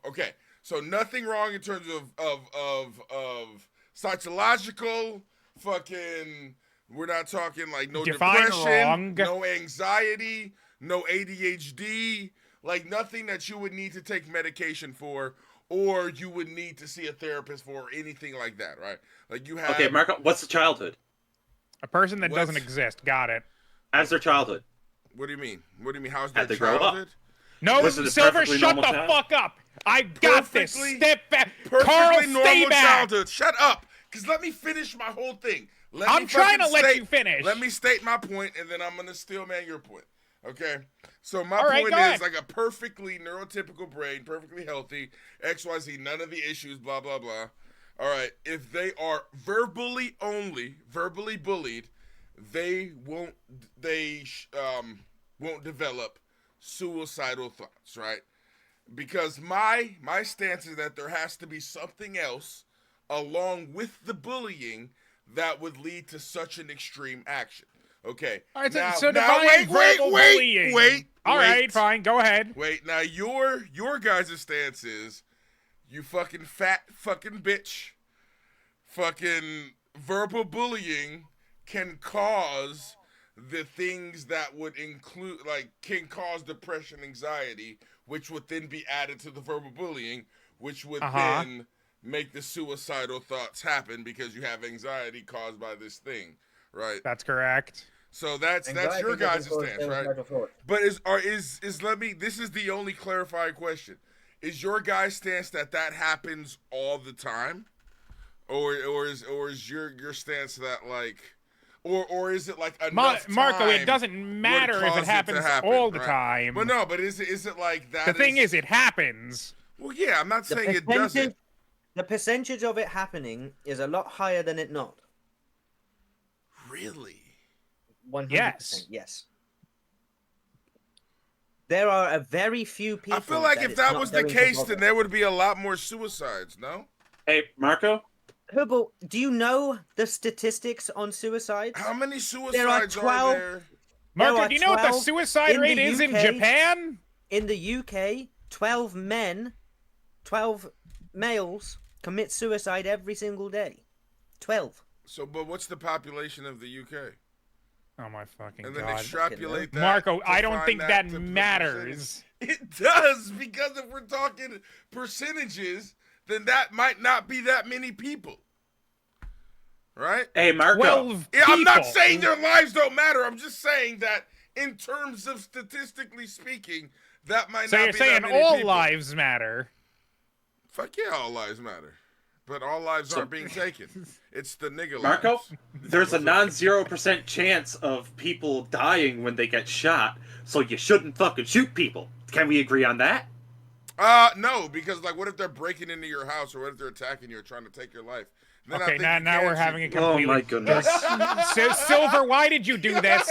Okay, so nothing wrong in terms of psychological fucking. We're not talking like no depression, no anxiety, no ADHD, like nothing that you would need to take medication for, or you would need to see a therapist for, or anything like that, right? Like you have. Okay, Marco, what's the childhood? A person that doesn't exist. Got it. How's their childhood? What do you mean? What do you mean? How's their they grow up? childhood? No, Silver, shut the fuck up. I got this. Step back. Carl, stay normal back. childhood. Shut up. Because let me finish my whole thing. I'm trying to let you finish. Let me state my point, and then I'm going to steel man your point. Okay? So my point is like a perfectly neurotypical brain, perfectly healthy, XYZ, none of the issues, blah, blah, blah. All right. If they are verbally bullied, they won't develop suicidal thoughts, right? Because my stance is that there has to be something else along with the bullying that would lead to such an extreme action. Okay. All right, so define verbal bullying. Wait. All right, fine. Go ahead. Wait. Now your guys' stance is you fucking fat fucking bitch. Fucking verbal bullying can cause the things that would include, like, can cause depression, anxiety, which would then be added to the verbal bullying, which would then make the suicidal thoughts happen because you have anxiety caused by this thing, right? That's correct. So that's your guys' stance, right? But this is the only clarifying question. Is your guys' stance that happens all the time? Or is your stance that like or is it like enough Marco, time it doesn't matter if it happens all the time. But no, but is it like that? The thing is, it happens. Well, yeah, I'm not saying it doesn't. The percentage of it happening is a lot higher than it not. Really? 100%. Yes. There are a very few people. I feel like if that was the case, then there would be a lot more suicides. No? Hey, Marco. Herbal, do you know the statistics on suicides? How many suicides are there? Marco, do you know what the suicide rate is in Japan? In the UK, 12 males commit suicide every single day. 12. So, but what's the population of the UK? Oh my fucking God. And then God. extrapolate that. Marco, I don't think that matters. It does, because if we're talking percentages, then that might not be that many people. Right? Hey, Marco. 12 yeah, I'm not people. saying their lives don't matter. I'm just saying that in terms of statistically speaking, that might so not you're be saying that many all people. lives matter. Fuck yeah, all lives matter. But all lives aren't being taken. It's the nigga Marco, lives. there's a non-0% chance of people dying when they get shot, so you shouldn't fucking shoot people. Can we agree on that? No, because like, what if they're breaking into your house, or what if they're attacking you or trying to take your life? Then Okay, now we're having a completely... Oh my goodness. Silver, why did you do this?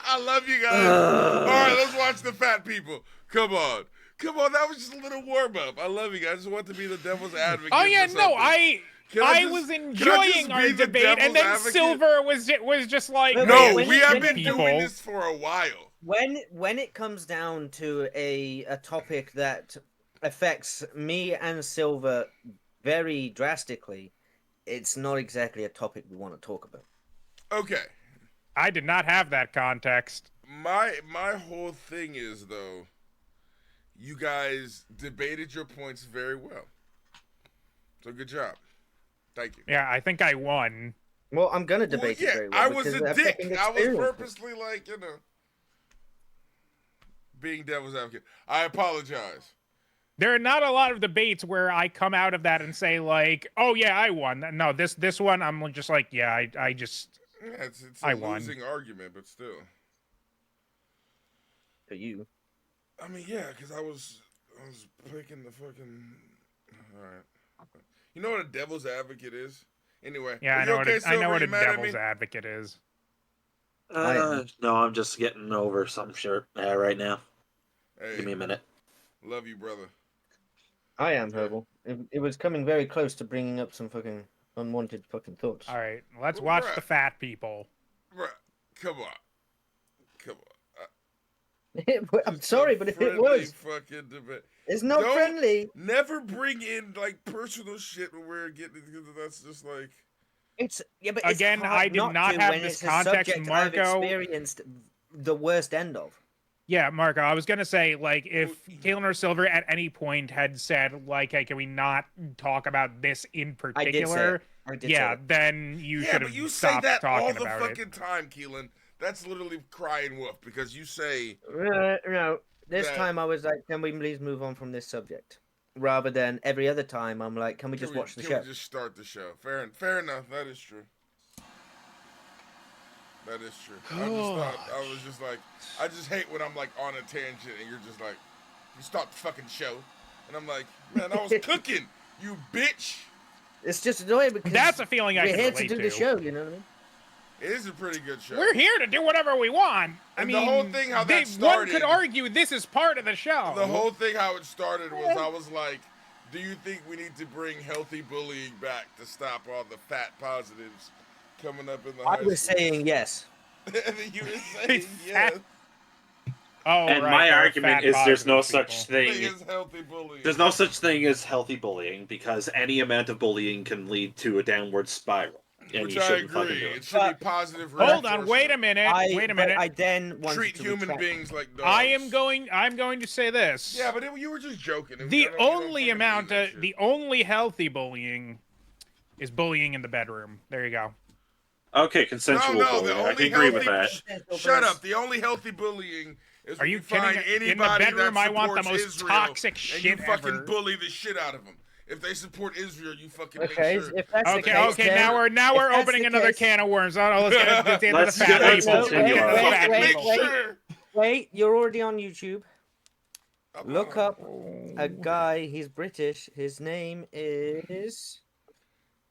I love you guys. All right, let's watch the fat people. Come on, that was just a little warm up. I love you guys. I just want to be the devil's advocate. Oh yeah, no, I just, was enjoying our debate, and then advocate? Silver was just like, no, we have been doing this for a while. When it comes down to a topic that affects me and Silver very drastically, it's not exactly a topic we want to talk about. Okay. I did not have that context. My whole thing is, though, you guys debated your points very well. So good job. Thank you. Yeah, I think I won. Well, I'm gonna debate it very well. I was a dick. I was purposely like, being devil's advocate. I apologize. There are not a lot of debates where I come out of that and say like, "Oh yeah, I won." No, this one I'm just like, "Yeah, I just it's I a won." losing argument, but still. For you. I mean, yeah, because I was picking the fucking. All right. You know what a devil's advocate is? Anyway, Yeah, are I you know okay, I know Silver? what You a mad at devil's me? advocate is. No, I'm just getting over some shit right now. Hey, Give me a minute. love you, brother. I am Herbal. It was coming very close to bringing up some fucking unwanted fucking thoughts. All right, let's Well, watch bruh. the fat people. Bruh, come on. Come on. I'm sorry, but it Friendly was. fucking debate. It's not Don't friendly. Never bring in like personal shit when we're getting because that's just like. It's but Again, it's hard I did not to have when this it's a context, subject Marco. I've experienced the worst end of. Yeah, Marco, I was gonna say, like, if Kalen or Silver at any point had said, like, hey, can we not talk about this in particular? I did yeah, say it. then you Yeah, should but have you say stopped that all talking the about fucking it. time, Keelan. That's literally crying wolf because you say. No, this that- time I was like, can we please move on from this subject? Rather than every other time, I'm like, can we just watch the show? Can we just start the show? Fair enough. That is true. That is true. I was just like, I just hate when I'm like on a tangent and you're just like, you start the fucking show, and I'm like, man, I was cooking, you bitch. It's just annoying because That's a feeling I we're can here relate to do to. the show. You know what I mean? It is a pretty good show. We're here to do whatever we want. I And mean, the whole thing how that one started. could argue this is part of the show. The whole thing how it started was I was like, do you think we need to bring healthy bullying back to stop all the fat positives coming up in the high I was school? saying yes. And then you were saying yes. Oh, And right, my there are argument fat is there's no positive such people. thing. Is healthy bullying. There's no such thing as healthy bullying because any amount of bullying can lead to a downward spiral. And Which you I shouldn't fucking agree. do It it. should be positive. Hold on, wait a minute. Wait a minute. I then wanted Treat to human retract. beings like dogs. I'm going to say this. Yeah, but you were just joking. The only amount of the only healthy bullying is bullying in the bedroom. There you go. Okay, consensual No, bullying. the I only can agree with healthy. that. Shut up. The only healthy bullying is Are when you you find kidding? anybody In the bedroom, that I want the supports most Israel, toxic and shit you fucking ever. bully the shit out of them. If they support Israel, you fucking Okay, make sure. if that's the Okay, case, okay. then- Now we're if that's opening the another case- can of worms. Oh, let's get into the Let's fat get- people. let's continue Let's get into the on. fat Make people. sure. Wait, you're already on YouTube. Look up a guy. He's British. His name is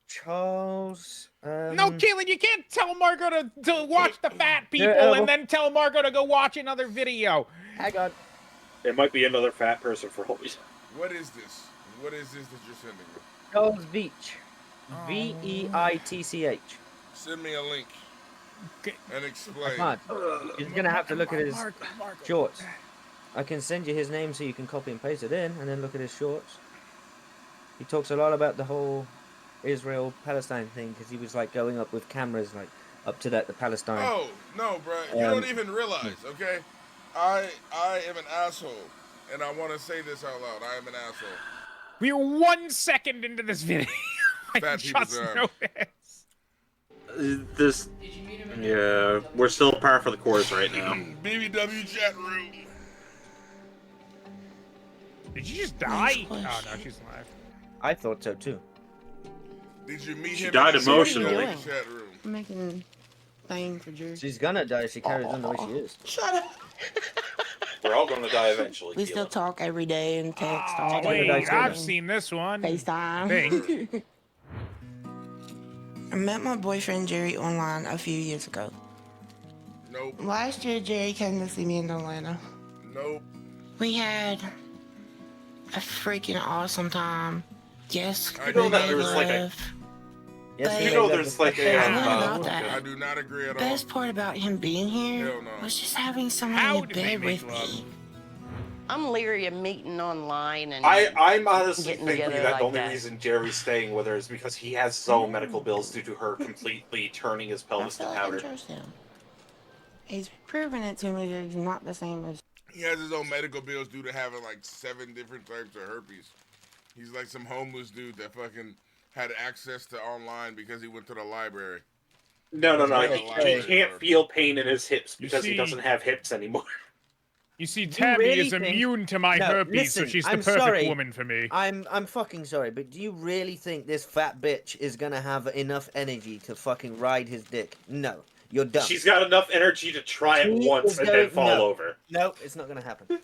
Charles. No, Keelan, you can't tell Margot to watch the fat people well- and then tell Margot to go watch another video. Hang on. It might be another fat person for all these. What is this? What is this that you're sending me? Charles Veitch. Veitch. Send me a link Okay. and explain. Come on. You're gonna have to look at his shorts. I can send you his name so you can copy and paste it in, and then look at his shorts. He talks a lot about the whole Israel-Palestine thing because he was like going up with cameras like up to the Palestine. Oh no, bro! You don't even realize, okay? I am an asshole, and I want to say this out loud. I am an asshole. We're 1 second into this video. I Fat people's just arms. noticed. This, yeah, we're still par for the course right now. BBW chat room. Did you just die? Oh no, she's alive. I thought so too. Did you meet She him? died in the emotionally. BBW chat room? I'm making thing for Jersey. She's gonna die if she carries on the way she is. Shut up. We're all going to die eventually. We still talk every day and text Oh, all wait, day. I've seen this one. FaceTime. I think. I met my boyfriend Jerry online a few years ago. Nope. Last year, Jerry came to see me in Atlanta. Nope. We had a freaking awesome time. Yes, I we know that made there was like a- love. Yes, But You know there's like a... I don't know about that. I do not agree at all. Best part about him being here Hell no. was just having someone How in did they bed make with love? me. I'm leery of meeting online and I'm honestly getting thinking together that like the only that. reason Jerry's staying with her is because he has his own medical bills due to her completely turning his I pelvis to feel like I powder. trust him. He's proven it to me that he's not the same as. He has his own medical bills due to having like 7 different types of herpes. He's like some homeless dude that fucking had access to online because he went to the library. No. Like He a library can't card. feel pain in his hips You because he see- doesn't have hips anymore. You see, Tabby really is think- immune to my No, herpes, so listen, she's the I'm perfect sorry. woman for me. I'm fucking sorry, but do you really think this fat bitch is gonna have enough energy to fucking ride his dick? No, you're dumb. She's got enough energy to try it She once is and going- then fall no. over. No, it's not gonna happen.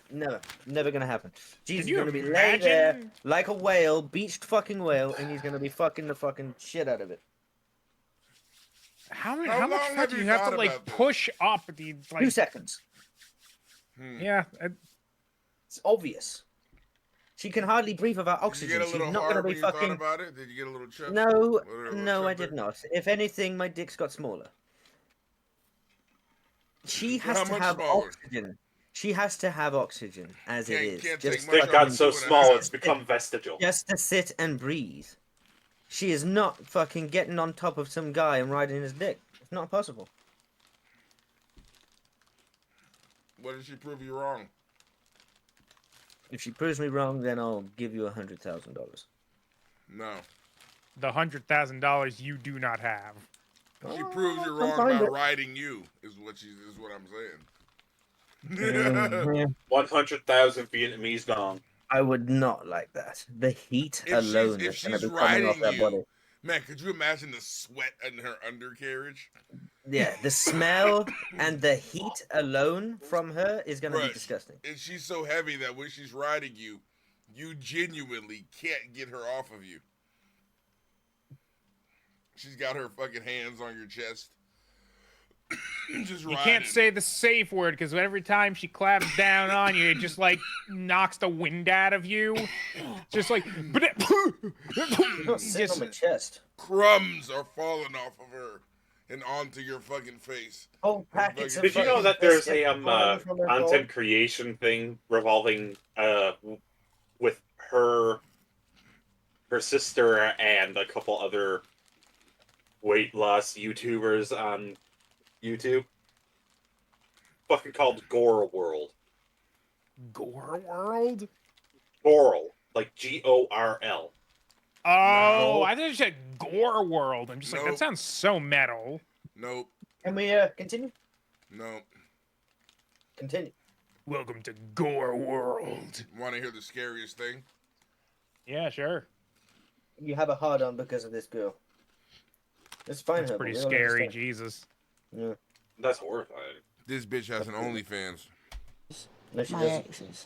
Never gonna happen. She's you gonna be laying there imagine? like a whale, beached fucking whale, and he's gonna be fucking the fucking shit out of it. How long much have fuck do you you have thought to like about this? push up the like 2 seconds. Yeah. It's obvious. She can hardly breathe without Did you oxygen. get a She's little not going to hard be when you thought fucking. about it? Did you get a little chest? No, Little no, I chest did there? not. If anything, my dick's got smaller. She So has how to much have smaller? oxygen. She has to have oxygen as it is. Can't Just take much It got off so 2.5. small it's become vestigial. Just to sit and breathe. She is not fucking getting on top of some guy and riding his dick. It's not possible. What did she prove you wrong? If she proves me wrong, then I'll give you $100,000. No. The $100,000 you do not have. She proves you wrong find by it. riding you, is what I'm saying. 100,000 Vietnamese dong. I would not like that. The heat If alone she's is going to be coming riding off that body. you, man, could you imagine the sweat in her undercarriage? Yeah, the smell and the heat alone from her is going to be Bruh, disgusting. And she's so heavy that when she's riding you, you genuinely can't get her off of you. She's got her fucking hands on your chest. Just You riding. can't say the safe word because every time she claps down on you, it just like knocks the wind out of you. Just like Sit on my chest. Crumbs are falling off of her and onto your fucking face. Oh, packets of Did you know fucking that there's biscuit a falling from her content phone? creation thing revolving with her sister and a couple other weight loss YouTubers on YouTube? Fucking called Gore World. Gore World? Gorl. Like Gorl. Oh, I think you said Gore World. I'm just like, Nope. that sounds so metal. Nope. Can we continue? Nope. Continue. Welcome to Gore World. Want to hear the scariest thing? Yeah, sure. You have a hard on because of this girl. It's fine. That's Herbal, pretty we don't scary, understand. Jesus. Yeah. That's horrifying. This bitch has an OnlyFans. No, she My doesn't. exes.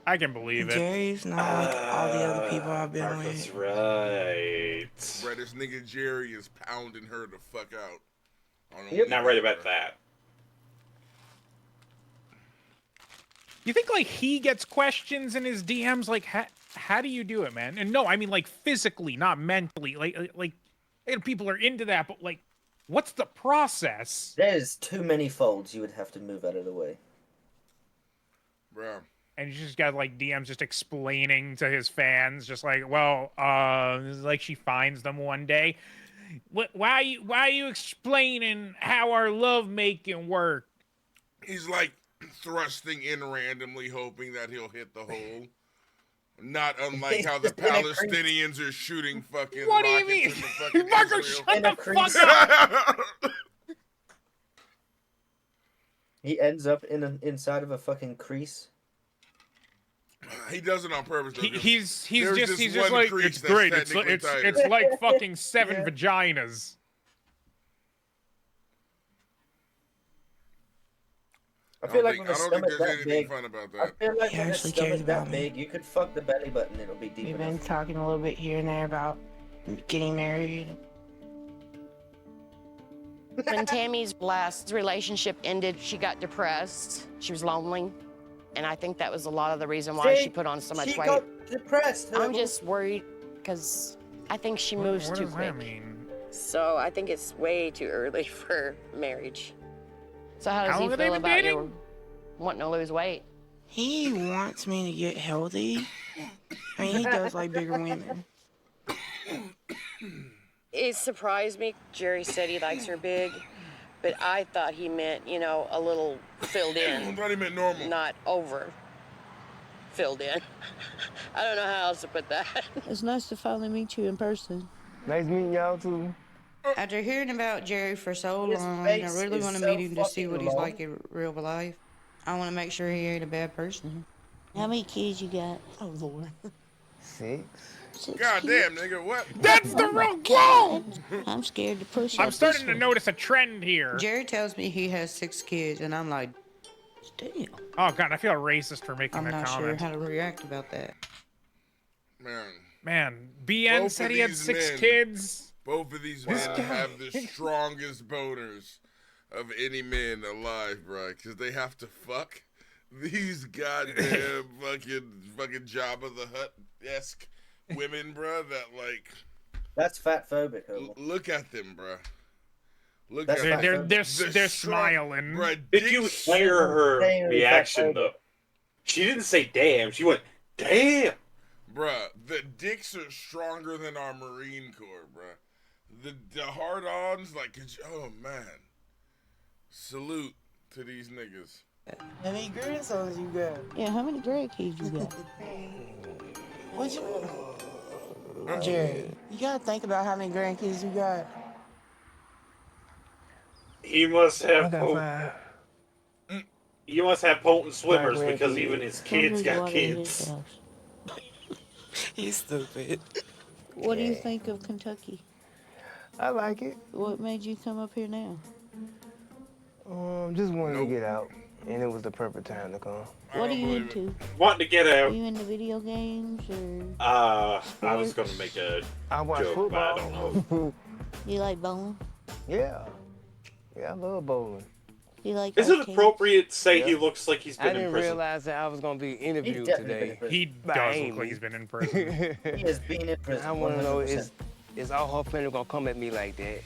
I can believe it. Jerry's not like all the other people I've been Marcus, with. right. Bruh, this nigga Jerry is pounding her the fuck out. Not right about that. You think like he gets questions in his DMs? Like, how do you do it, man? And no, I mean like physically, not mentally. Like people are into that, but like, what's the process? There's too many folds. You would have to move out of the way. Bruh. And you just got like DMs just explaining to his fans, just like, well, like she finds them one day. Why are you explaining how our love making work? He's like thrusting in randomly, hoping that he'll hit the hole. Not unlike how the Palestinians are shooting fucking What do you rockets mean? into fucking Marco, Israel. shut the fuck up! He ends up inside of a fucking crease. He does it on purpose. Though, He's there's just this like one crease it's that's great. It's technically it's tighter. it's like fucking 7 vaginas. I feel like think- with a I don't think stomach there's that anything big, fun about I that. feel like He with a actually cares stomach that about me. big, you could fuck the belly button. It'll be deep We've enough. been talking a little bit here and there about getting married. When Tammy's last relationship ended, she got depressed. She was lonely. And I think that was a lot of the reason why she put on so much she weight. got depressed. I'm Herbal. just worried because I think she moves What too does quick. that mean? So I think it's way too early for marriage. So how does How he long have they feel been about dating? you wanting to lose weight? He wants me to get healthy. I mean, he does like bigger women. It surprised me. Jerry said he likes her big, but I thought he meant, you know, a little filled I in, thought he meant normal. not over filled in. I don't know how else to put that. It's nice to finally meet you in person. Nice meeting y'all too. After hearing about Jerry for so His long, I face really is want to so meet him to see fucking what he's long. like in real life. I want to make sure he ain't a bad person. How many kids you got? Oh, Lord. 6. God damn, nigga, what? That's the real goal. I'm scared to push I'm up starting this to one. notice a trend here. Jerry tells me he has 6 kids, and I'm like, Damn. Oh god, I feel racist for making I'm that not sure comment. how to react about that. Man. Man, BN Both said of he had these 6 men kids. Both of these men have the strongest boners of any man alive, bro, because they have to fuck these goddamn fucking Jabba the Hutt-esque women, bro, that like... That's fat phobic. Look at them, bro. Look That's at fat them. They're smiling. Bro, Did you hear her reaction, though? She didn't say damn. She went, damn. Bruh, the dicks are stronger than our Marine Corps, bruh. The hard-ons, like, oh, man. Salute to these niggas. How many grandsons you got? Yeah, how many grandkids you got? What you... Jared, you gotta think about how many grandkids you got. He must have He must have potent swimmers because even his kids got kids. He's stupid. What do you think of Kentucky? I like it. What made you come up here now? Just wanted to get out, and it was the perfect time to come. What are you into? Wanting to get out. Are you into video games or? I was gonna make a joke, but I don't know. You like bowling? Yeah. Yeah, I love bowling. You like? Is it arcades? appropriate to say he looks like he's been I in didn't prison? realize that I was going to be interviewed today. He does look like he's been in prison. He has been in prison. I want to know, 100%. is all her family going to come at me like that?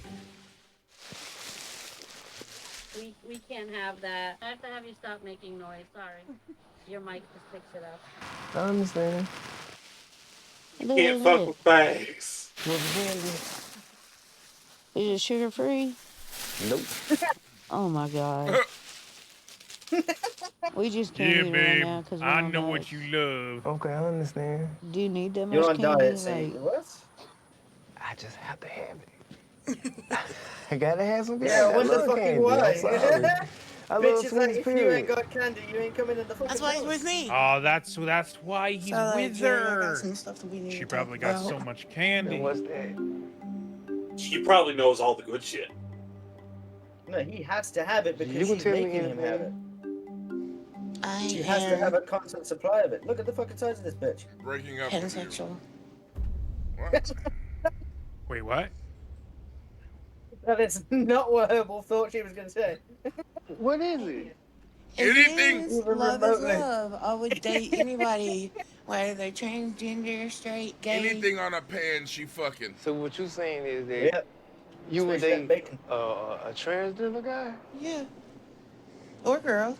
We can't have that. I have to have you stop making noise. Sorry. Your mic just picks it up. I understand. Can't fuck with bags. Is it sugar free? Nope. Oh my god. We just can't Yeah, eat it right babe. now because I know what you love. Okay, I understand. Do you need that much You're on candy? diet, say Like, what? I just have to have it. I gotta have some candy. Yeah, I wonder love fucking candy. why. I'm sorry. I love Bitch is food, like, if you period. ain't got candy, you ain't coming in the fucking That's why he's house. with me. Oh, that's why he's So, like, with Jared, I her. got some stuff that we need She to probably talk got so about. much candy. And what's that? She probably knows all the good shit. No, he has to have it because You can she's tell me making him have it. I She has to have am a constant supply of it. Look at the fucking size of this bitch. Breaking up with you. pansexual. What? Wait, what? That is not what Herbal thought she was going to say. What is it? Anything? It is, love is love. I would date anybody, whether they're transgender, straight, gay. Anything on a pan, she fucking. So what you saying is that Yep. you would Especially date that bacon. a transgender guy? Yeah. Or girl.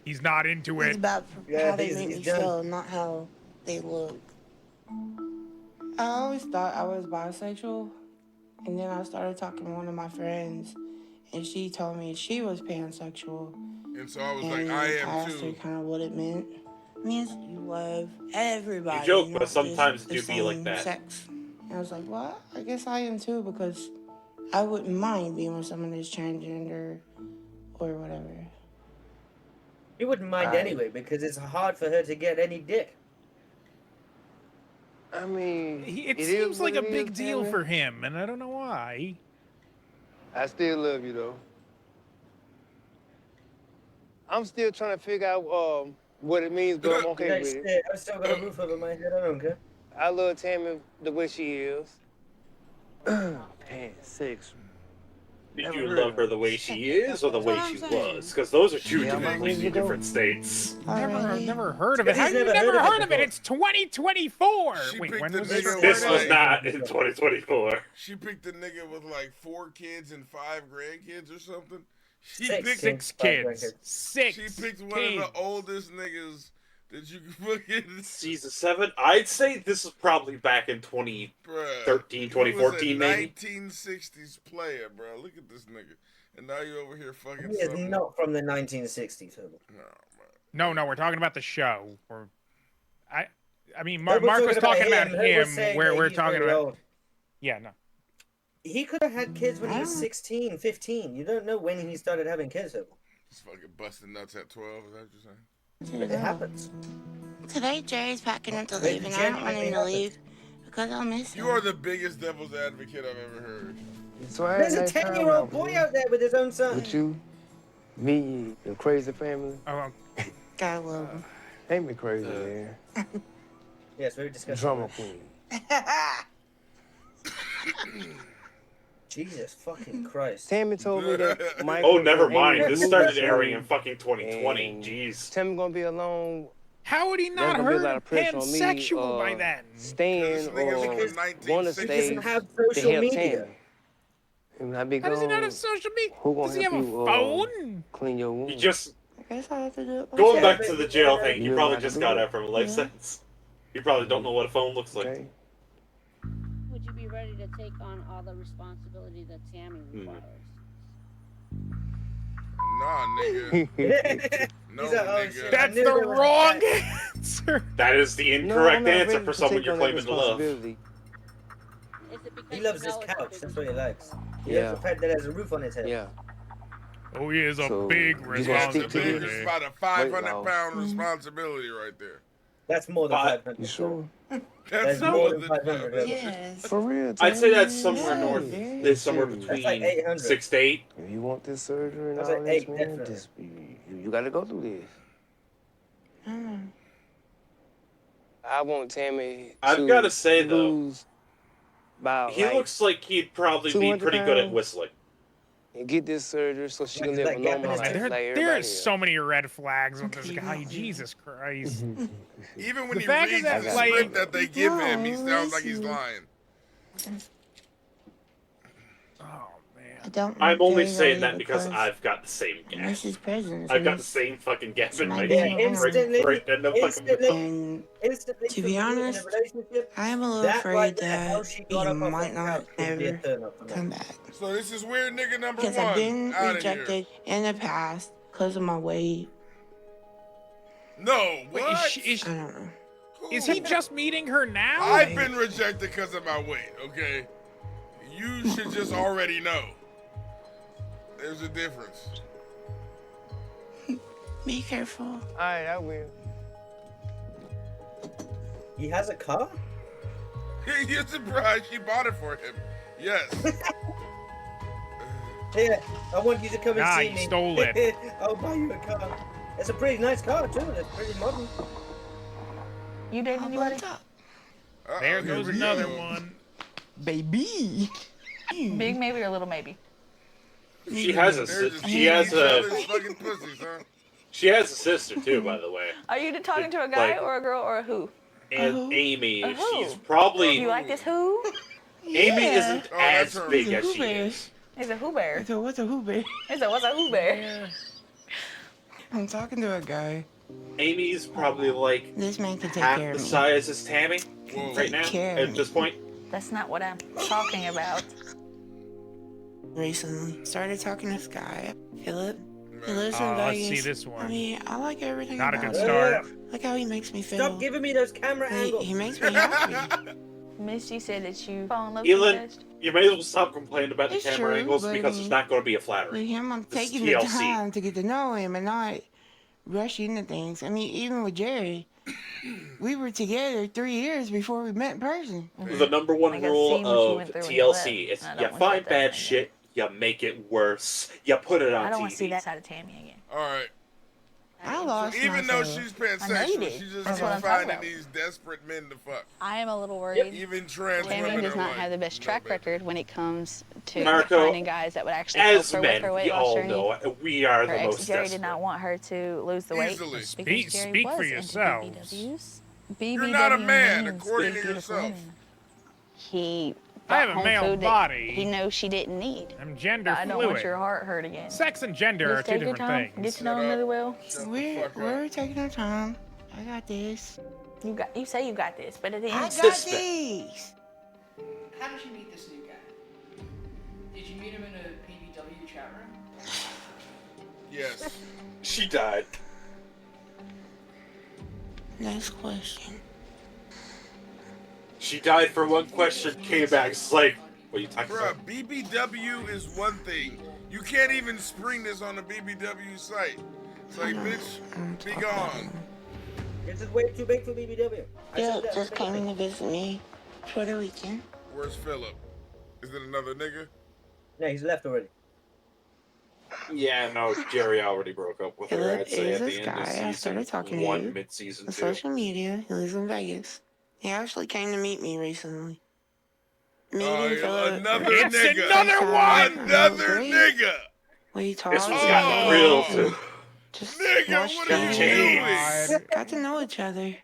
He's not into It's it. about Yeah, how they he's- make he's me done. feel, not how they look. I always thought I was bisexual, and then I started talking to one of my friends, and she told me she was pansexual. And so I was And like, I am asked her too. kind of what it meant. It means you love everybody. You joke, but not sometimes just it the do be like same that. Sex. And I was like, well, I guess I am too, because I wouldn't mind being with someone that's transgender or whatever. You wouldn't mind Alright. anyway because it's hard for her to get any dick. I mean, It is seems what like a it big is, deal Tammy. for him, and I don't know why. I still love you though. I'm still trying to figure out what it means, but I'm okay with it. I've still got a roof over my head. I don't care. I love Tammy the way she is. Pansexual. Did Never you heard love of her it. the way she is or the way That's she what I'm saying. was? Because those are two Yeah, I'm completely ready to go. different states. Never heard of it. He's How you never never heard of it heard of it? before. It's 2024. She Wait, picked when the was nigga this? with This was like- not in 2024. She picked the nigga with like 4 kids and 5 grandkids or something. She Six. picked. Six Five kids. grandkids. Six. She picked one kids. of the oldest niggas that you could fucking. Season 7. I'd say this is probably back in 2013, Bruh, 2014 he was a maybe. 1960s player, bro. Look at this nigga, and now you over here fucking. He is something. not from the 1960s, Herbal. No, man. No, we're talking about the show. Or, I mean, But we're Mark was talking about him. We're him. saying Where that we're he's talking really about. old. Yeah, no. He could have had kids when he was 16, 15. You don't know when he started having kids, Herbal. Just fucking busting nuts at 12. Is that what you're saying? It happens. Today, Jerry's packing up to Maybe leave, and I don't want him to genuinely leave because I'll miss him. You are the biggest devil's advocate I've ever heard. So I had There's a nice time 10-year-old out boy with out there with his own son. With you, me, the crazy family. Oh, Gotta love him. Ain't me crazy, man. Yes, very disgusting. Drama queen. Jesus fucking Christ. Tammy told me that Oh, never and Amy mind. was This moving started soon, airing in fucking 2020. and Jeez. Tammy gonna be alone. How would he There's not gonna be a lot heard of pressure on me, pansexual by then? staying or want to He stay doesn't have to social help media. Tammy. And I be How does he not have gone, social media? who gonna Does he help have a you phone? clean your wound? You just I guess I have to do it. going myself. back to the jail thing. You You know probably how to just do got it. out from a life Yeah. sentence. You probably don't know what a phone looks like. Okay. Would you be ready to take on all the responsibility that Tammy requires? Nah, nigga. No, He's like, oh, nigga. shit, I That's knew the there was wrong that. answer. That is the No, I'm incorrect not answer ready for to someone take you're on that claiming to love. responsibility. Is it because He you loves his know it's a couch. big That's what he likes. He Yeah. loves the fact that has a roof on his head. Yeah. Oh, he is a So, big you gonna That's stick a to big, this? responsibility. it's about a Weight 500-pound loss. responsibility right there. That's more than 500. You sure? That's That's more more than than 500. Yes. For real? I'd say Tammy? that's somewhere Yeah, north. very There's somewhere serious. That's like between 800. 6 to 8. If you want this surgery and That's all like this, 8, man, definitely. just you got to go through this. I want Tammy I've to gotta say, though, lose about He looks like he'd probably be 200 pretty good at pounds. whistling. and get this surgery so she can Like live a that gap in normal his life tooth. like There everybody is else. so many red flags with this guy. Jesus Christ. Even when The he fact reads that, the like- script that they give him, he No, sounds like he's listen. lying. I don't I'm want only Jerry saying to that leave because I've got the same and gap. this is president's I've got the news. same fucking gap in my my dad. neck. Instantly, Right in the fucking middle. And instantly to for be me in a honest, relationship, I am a little that afraid right there, how that she he got up off might that not couch would be a ever turn up for me. come back. So this is weird nigga number Because one. I've been Outta rejected in the past because of my weight. No, what? Is I don't know. is he just meeting her now? I've been rejected because of my weight, okay? You should just already know. There's a difference. Be careful. All right, I will. He has a car? You're surprised she bought it for him. Yes. Yeah, I want you to come and Nah, see you me. stole it. I'll buy you a car. It's a pretty nice car too. It's pretty modern. You dating anybody? There goes another one. Baby. Big maybe or little maybe? She has a she has fucking pussies, huh? she has a sister too, by the way. Are you talking to a guy Like- or a girl or a who? And Amy, A who? she's probably You like this who? Amy isn't Oh, as that's her. big He's a as she who bear. is. It's a who bear. So what's a who bear? It's a what's a who bear? I'm talking to a guy. Amy's probably like This man can take half care the of me. size as Tammy Whoa. right now Take care of at this point. That's not what I'm talking about. Recently, started talking to this guy, Philip. He lives Oh, in let's Vegas. see this one. I mean, I like everything Not a about good him. start. Like how he makes me feel. Stop giving me those camera angles. He makes me happy. Misty said that you fall in love Elin, with best. you may as well stop complaining about the It's camera true, angles but because I it's mean- not going to be a With flattery. him, I'm This is taking the TLC. time to get to know him and not rush into things. I mean, even with Jerry, we were together 3 years before we met in person. The number one I guess rule seeing what you of went through when you TLC left. is I don't you want find that bad thing shit, you make it worse, you put it on I don't TV. want to see that side of Tammy again. All right. I lost Even though myself. she's I know you pansexual, did. she's just That's keeps what I'm talking finding about. these desperate men to fuck. I am a little worried. Even trans Tammy women does are not like, have the best no, track baby. record when it comes to Marco, finding guys that would actually help As her with men, her weight we loss all journey. know we are Her the ex most Jerry desperate. did not want her to lose the weight. Easily. Because Jerry Speak was for into yourselves. BBWs. You're not a BBW man, means according big, to beautiful yourself. women. He I have brought a home male food that body. he knows she didn't need. I'm gender I don't fluid. want your heart hurt again. Sex and gender are Just two take your different time. things. Get to know him really well. We're taking our time. I got this. You say you got this, but at the end, I got Sister. these. How did you meet this new guy? Did you meet him in a PBW chat room? Yes. She died. Next question. She died for one question, came back, it's like, what are you talking Bruh, about? BBW is one thing. You can't even spring this on the BBW site. It's like, bitch, be gone. This is way too big for BBW. I said Philip that just came frequently. to visit me for the weekend. Where's Philip? Is it another nigga? Yeah, he's left already. Yeah, no, Jerry already broke up with her, Philip I'd say, is at this the end of guy I season started talking to 1, mid-season on 2. social media. He lives in Vegas. He actually came to meet me recently. meeting Philip. Another It's nigga. another one! Another nigga. We talked. This one's got real too. Just Nigga, watched what are you TV. doing? Got to know each other.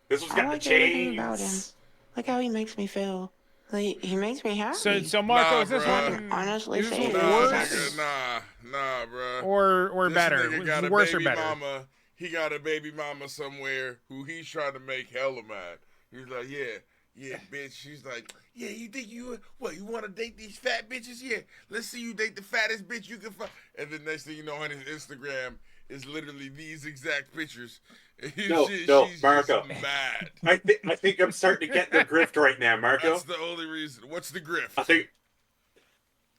This one's I got the like everything about him. chains. Look how he makes me feel. Like, he makes me happy. So Marco, Nah, is this bruh. I one can honestly is say this this one is worse happy. Nah, bro. or This better? nigga Was got it a worse or baby better? mama. He got a baby mama somewhere who he's trying to make hella mad. He's like, yeah, bitch. She's like, yeah, you think you want to date these fat bitches? Yeah, let's see you date the fattest bitch you can find. And the next thing you know, on his Instagram is literally these exact pictures. No, she's Marco. just mad. I think I'm starting to get the grift right now, Marco. That's the only reason. What's the grift? I think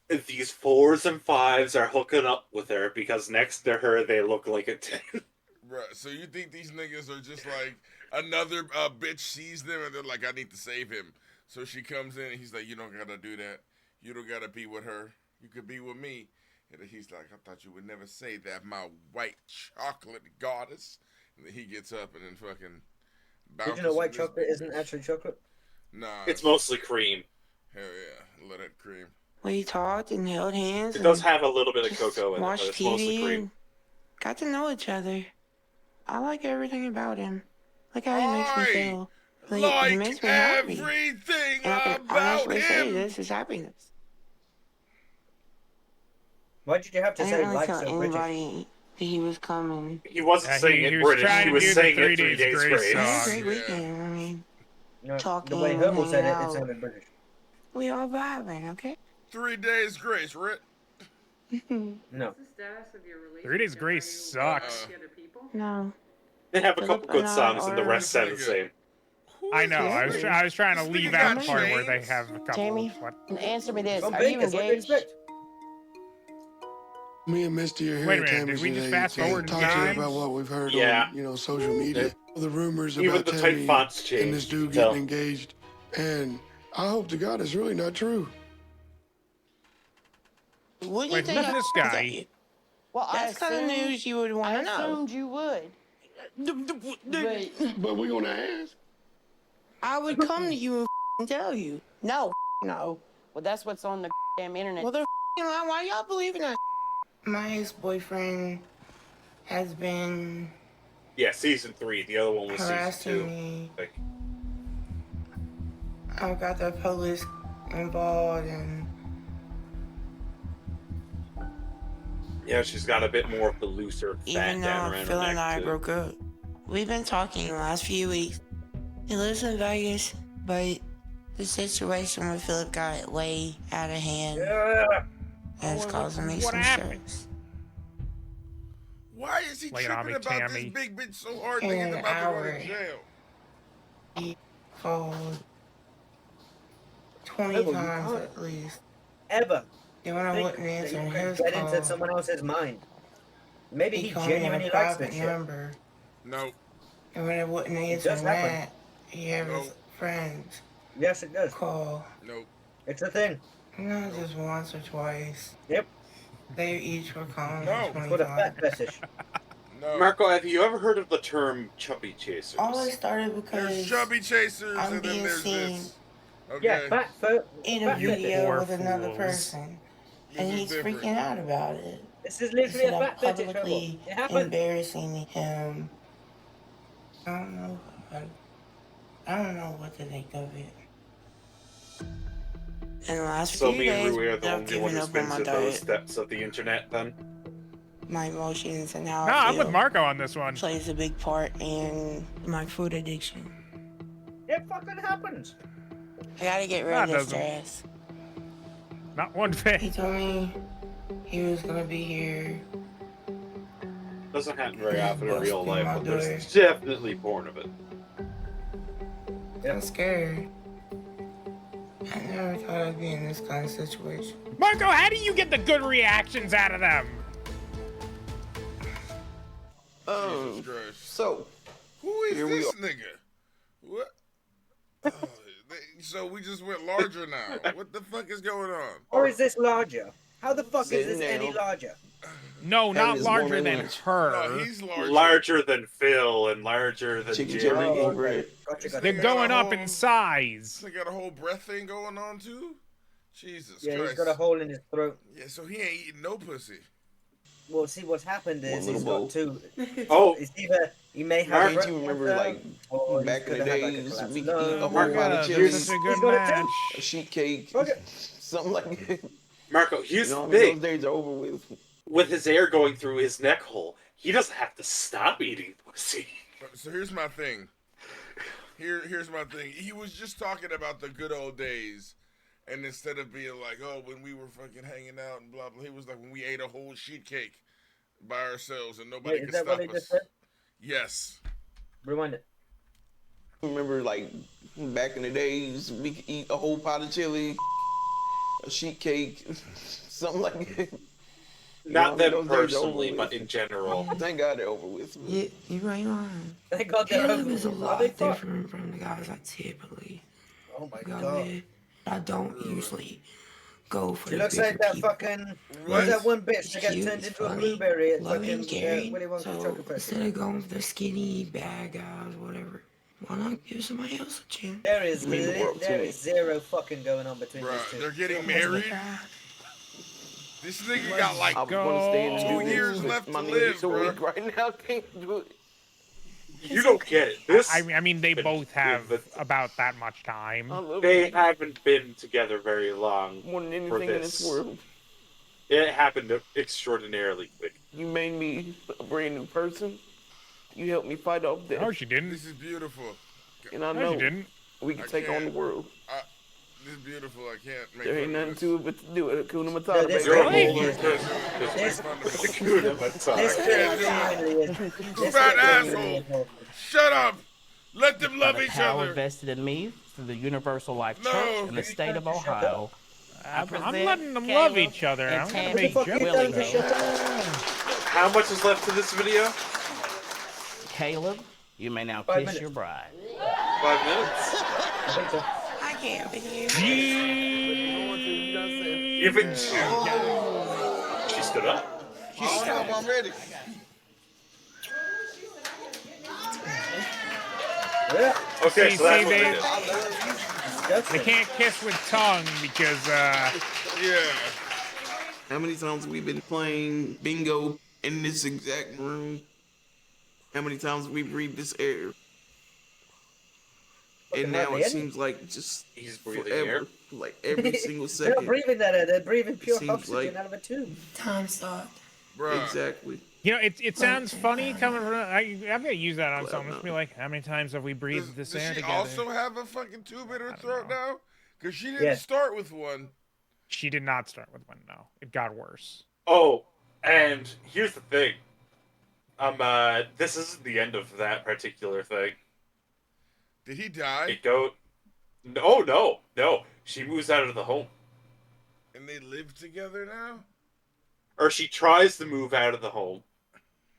these 4s and 5s are hooking up with her because next to her they look like a 10. Bruh, so you think these niggas are just like another bitch sees them and they're like, I need to save him. So she comes in and he's like, you don't gotta do that. You don't gotta be with her. You could be with me. And then he's like, I thought you would never say that, my white chocolate goddess. And then he gets up and then fucking bounces. Did you know white with this chocolate bitch. isn't actually chocolate? Nah. It's mostly cream. Hell yeah. Let it cream. We talked and held hands. It does and have a little bit of just cocoa in it, but watched it's mostly TV cream. and got to know each other. I like everything about him. Look how he makes me feel. Like, he makes me happy. Everything And I can about honestly say him. this is happiness. Why did you have to I say didn't really like tell so British? anybody that he was coming. He wasn't saying it British. He was saying it 3 days grace. It was a great weekend. I mean, No, talking, the way Herbal said it, hanging it out. sounded British. We all vibing, okay? 3 days grace, Rit. No. 3 Days Grace sucks. No. They have a Philip couple good and I songs, and the are- rest sound the same. I know. I was trying to This leave nigga out got the part where they chains? have a couple. Jamie, What? answer me this. I'm Are big, you that's what they engaged? expect. Me and Misty are here Wait a at minute, did we Tammy's just today fast to forward talk to you times? about what we've heard Yeah. on, social media. The rumors Even about the type Tammy fonts and changed, this dude so. getting engaged. And I hope to God it's really not true. Wouldn't Wait, you who's think this guy? Well, That's kind of news you would want I to know. assumed you would. But But we're going to ask. I would come to you and tell you. No, no. well, that's what's on the damn internet. Well, they're lying. Why y'all believe in that? My ex-boyfriend has been Yeah, season 3. The other one was season harassing 2. me. Like, I got the police involved, and yeah, she's got a bit more of the looser fat even though down around Phil her and I neck, too. broke up, we've been talking the last few weeks. He lives in Vegas, but the situation with Philip got way out of hand. And it's causing me what some happened? stress. Why is he Lay it on tripping me, about Tammy. this big bitch so hard In thinking an about to go hour. to jail? He called 20 Herbal, you times can't at least. Ever. Then when I think wouldn't that answer you his could get call, into someone else's mind. Maybe he called me on a genuinely likes private this shit. number. No. And when I wouldn't It answer does happen. that, he had his No. friends Yes, it does. call. Nope. It's a thing. Not just once or twice. Yep. They each were calling me No. 20 For the fat times. fetish. No. Marco, have you ever heard of the term chubby chasers? All it started There's because chubby chasers I'm and then being there's seen this. Okay. Yeah, fat folk. in a fat fetish. video poor with another fools. person. And This he's is different. freaking out about it. This is He literally said a I'm fat fetish. Herbal. publicly It happened. embarrassing him. I don't know. I don't know what to think of it. In the last So few me and days, Rui are the I've only one given who's up on been my to those diet, steps of the internet, then? my emotions, and how No, I I'm feel with Marco on this one. plays a big part in my food addiction. It fucking happens. I gotta get rid No, of it this doesn't. stress. Not one He thing. told me he was gonna be here. Doesn't happen very often in Busting real life, my but there's door. definitely porn of it. I'm scared. I never thought I'd be in this kind of situation. Marco, how do you get the good reactions out of them? Jesus Christ. So, Who is Here we this nigga? What? So we just went larger now. What the fuck is going on? Or is this larger? How the fuck is this Sitting any down. larger? No, Having not his larger morning than lunch. her. No, he's larger. Larger than Phil and larger than Chicken Jerry. chili Oh, and bread. okay. Gotcha, They're gotcha. going up in size. They got a whole breath thing going on too. Jesus Yeah, Christ. he's got a hole in his throat. Yeah, so he ain't eating no pussy. Well, see, what's happened One is little he's bowl. got two. Oh, It's either he may have. Don't you remember, like, or he's back in the gonna have, like, a days, collapse we of could eat a lung. whole pot of chili, Such a He's good got a match. a sheet cake, something like that. Marco, here's You know, the I mean, thing. those days are over with. With his air going through his neck hole, he doesn't have to stop eating pussy. So here's my thing. Here's my thing. He was just talking about the good old days, and instead of being like, "Oh, when we were fucking hanging out and blah blah," he was like, "When we ate a whole sheet cake by ourselves and nobody Wait, could is that stop what he us." just said? Yes. Rewind it. Remember, like, back in the days, we could eat a whole pot of chili, a sheet cake, something like that. Not You know, them those days are over personally, with. but in general. Thank God they're over with. Yeah, you ain't lying. Thank God they're Caleb over is a with. lot Are they fucked? different from the guys I typically Oh my go God. with. I don't usually go for She the looks bigger like that people. fucking. What's that one bitch that got Cute, turned into a funny, blueberry at loving, fucking caring. Willy Wonka's So Chocolate instead Factory? of going for the skinny bad guys, whatever, why not give somebody else a chance? There is Mean the world to there me. is zero fucking going on between Bruh, these two. they're getting married. This nigga got like I want to stay in 2 the years left My to nigga live, is so bro. weak right now. Can't do it. You don't get it. This I mean, they both have about that much time. I love they you haven't been together very long. more than for anything in this world. It happened extraordinarily quick. You made me a brand new person. You helped me fight off death. No, she didn't. This is beautiful. And I No, know she didn't. we can I take on can't- the world. This is beautiful. I can't make There ain't fun nothing of to it but to do it. Hakuna No, Matata, this baby. You're a really whole is. this This Hakuna Matata. this can't genuinely is. This Fat genuinely asshole. is. Shut up. Let them love the each power other. vested in me through the Universal Life No. Church in the state of Ohio. I I'm present letting them Caleb love each other. and I'm gonna Tammy make What the fuck you jokes. telling me to shut up? How much is left to this video? Caleb, you may now 5 kiss minutes. your bride. 5 minutes? I think so. I can't believe Even she stood up. I'm ready. Yeah. Okay, See, so that's see, what it is. They can't kiss with tongue because, Yeah. How many times have we been playing bingo in this exact room? How many times have we breathed this air? And now hardly it any. seems like just He's breathing forever. air. Like every single They're not second. breathing that air. They're breathing pure Seems oxygen like- out of a tube. time stopped. Bruh. Exactly. you know, it sounds funny coming from. I'm gonna use that on Well, something. Just be like, how many times have we breathed this Does air she together? also have a fucking tube in her throat now? Because she didn't Yes. start with one. She did not start with one. No, it got worse. Oh, and here's the thing. This isn't the end of that particular thing. Did he die? It go. No. She moves out of the home, And they live together now? or she tries to move out of the home.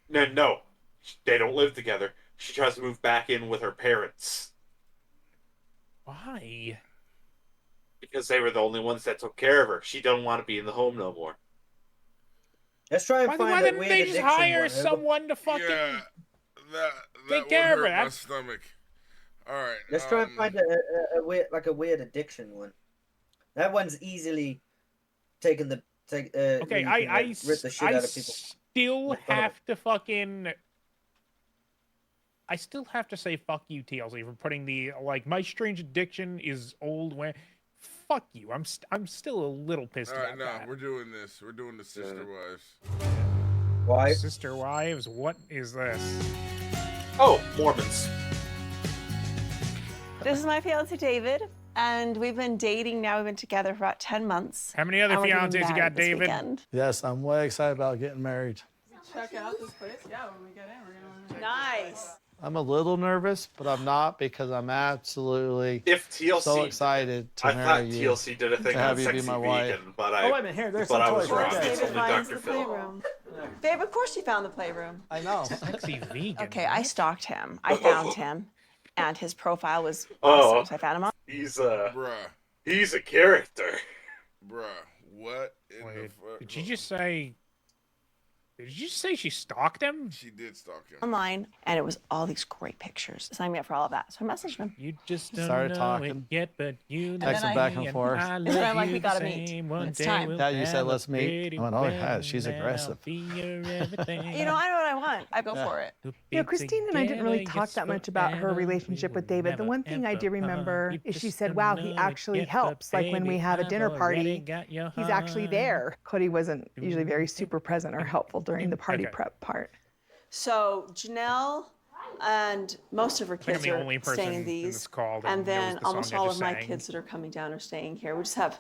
No, they don't live together. She tries to move back in with her parents Why? because they were the only ones that took care of her. She don't want to be in the home no more. Let's try and Why find a didn't weird they just addiction hire one. someone to fucking? Yeah. That Take would care of hurt her. my That's- stomach. All right. Let's try and find a weird, like a weird addiction one. That one's easily taken the take. Okay, I rip the shit out of people. still Make fun of have to fucking. I still have to say fuck you, TLC, for putting the like my strange addiction is old when. Fuck you. I'm still a little pissed All right, about no, that. we're doing this. We're doing the Sister Wives. Why? Sister Wives? What is this? Oh, Mormons. This is my fiance David, and we've been dating now. We've been together for about 10 months. How many other and we're getting fiancés you married got, this David? weekend. Yes, I'm way excited about getting married. Check out this place. Yeah, when we get in, we're gonna. Nice. I'm a little nervous, but I'm not because I'm absolutely If TLC, so excited to I thought marry you. TLC did a thing to on have you Sexy be my Vegan, wife. but Oh, wait a minute, here, there's but some I was toys right wrong. there. It's David only finds Dr. the Phil. playroom. Babe, of course you found the playroom. I know. Sexy vegan. Okay, I stalked him. I found him, and his profile was Oh. awesome, so I found him on. He's a Bruh. he's a character. Bruh. What in the Wait, fuck? did you just say? Did you just say she stalked him? She did stalk him. Online, and it was all these great pictures. Sign me up for all of that. So I messaged him. You just don't Started know talking. it yet, but you Texting know back me, and forth. I And then I'm love like, you we the gotta meet. same. One It's day time. we'll Dad, you have said a let's meet. pretty I went, oh, yeah, wedding, she's and aggressive. I'll be your everything. You know, I know what I want. I go for it. You know, Christine and I didn't really talk that much about her relationship with David. The one thing I do remember is she said, wow, he actually helps. Like when we have a dinner party, he's actually there. Cody wasn't usually very super present or helpful during the party prep part. So Janelle and most of her think I'm kids the are only person staying in in these, this call that and knows then the song almost I all just of my sang. kids that are coming down are staying here. We just have,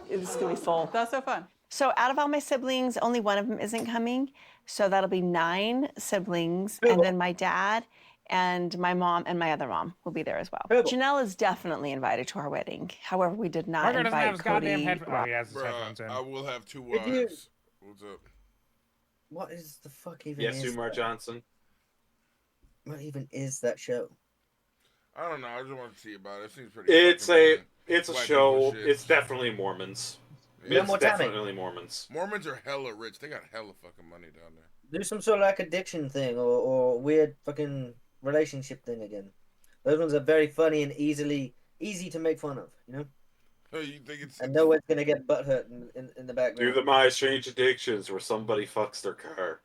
it's gonna be full. That's so fun. So out of all my siblings, only one of them isn't coming. So that'll be 9 siblings, and then my dad and my mom and my other mom will be there as well. Janelle is definitely invited to our wedding. However, we did not Marco doesn't have invite his goddamn Cody. headphones. Oh, he has his Bruh, headphones in. I will have 2 Did you- wives. What's up? What is the fuck even? Yes, is Umar that? Johnson. What even is that show? I don't know. I just want to see about it. It seems pretty. It's fucking it's a white show. people shit. It's definitely Mormons. Yeah, It's more timing. definitely Mormons. Mormons are hella rich. They got hella fucking money down there. Do some sort of like addiction thing or weird fucking relationship thing again. Those ones are very funny and easy to make fun of, you know? You think it's And no one's gonna get butthurt in the Do background. the My Strange Addictions where somebody fucks their car.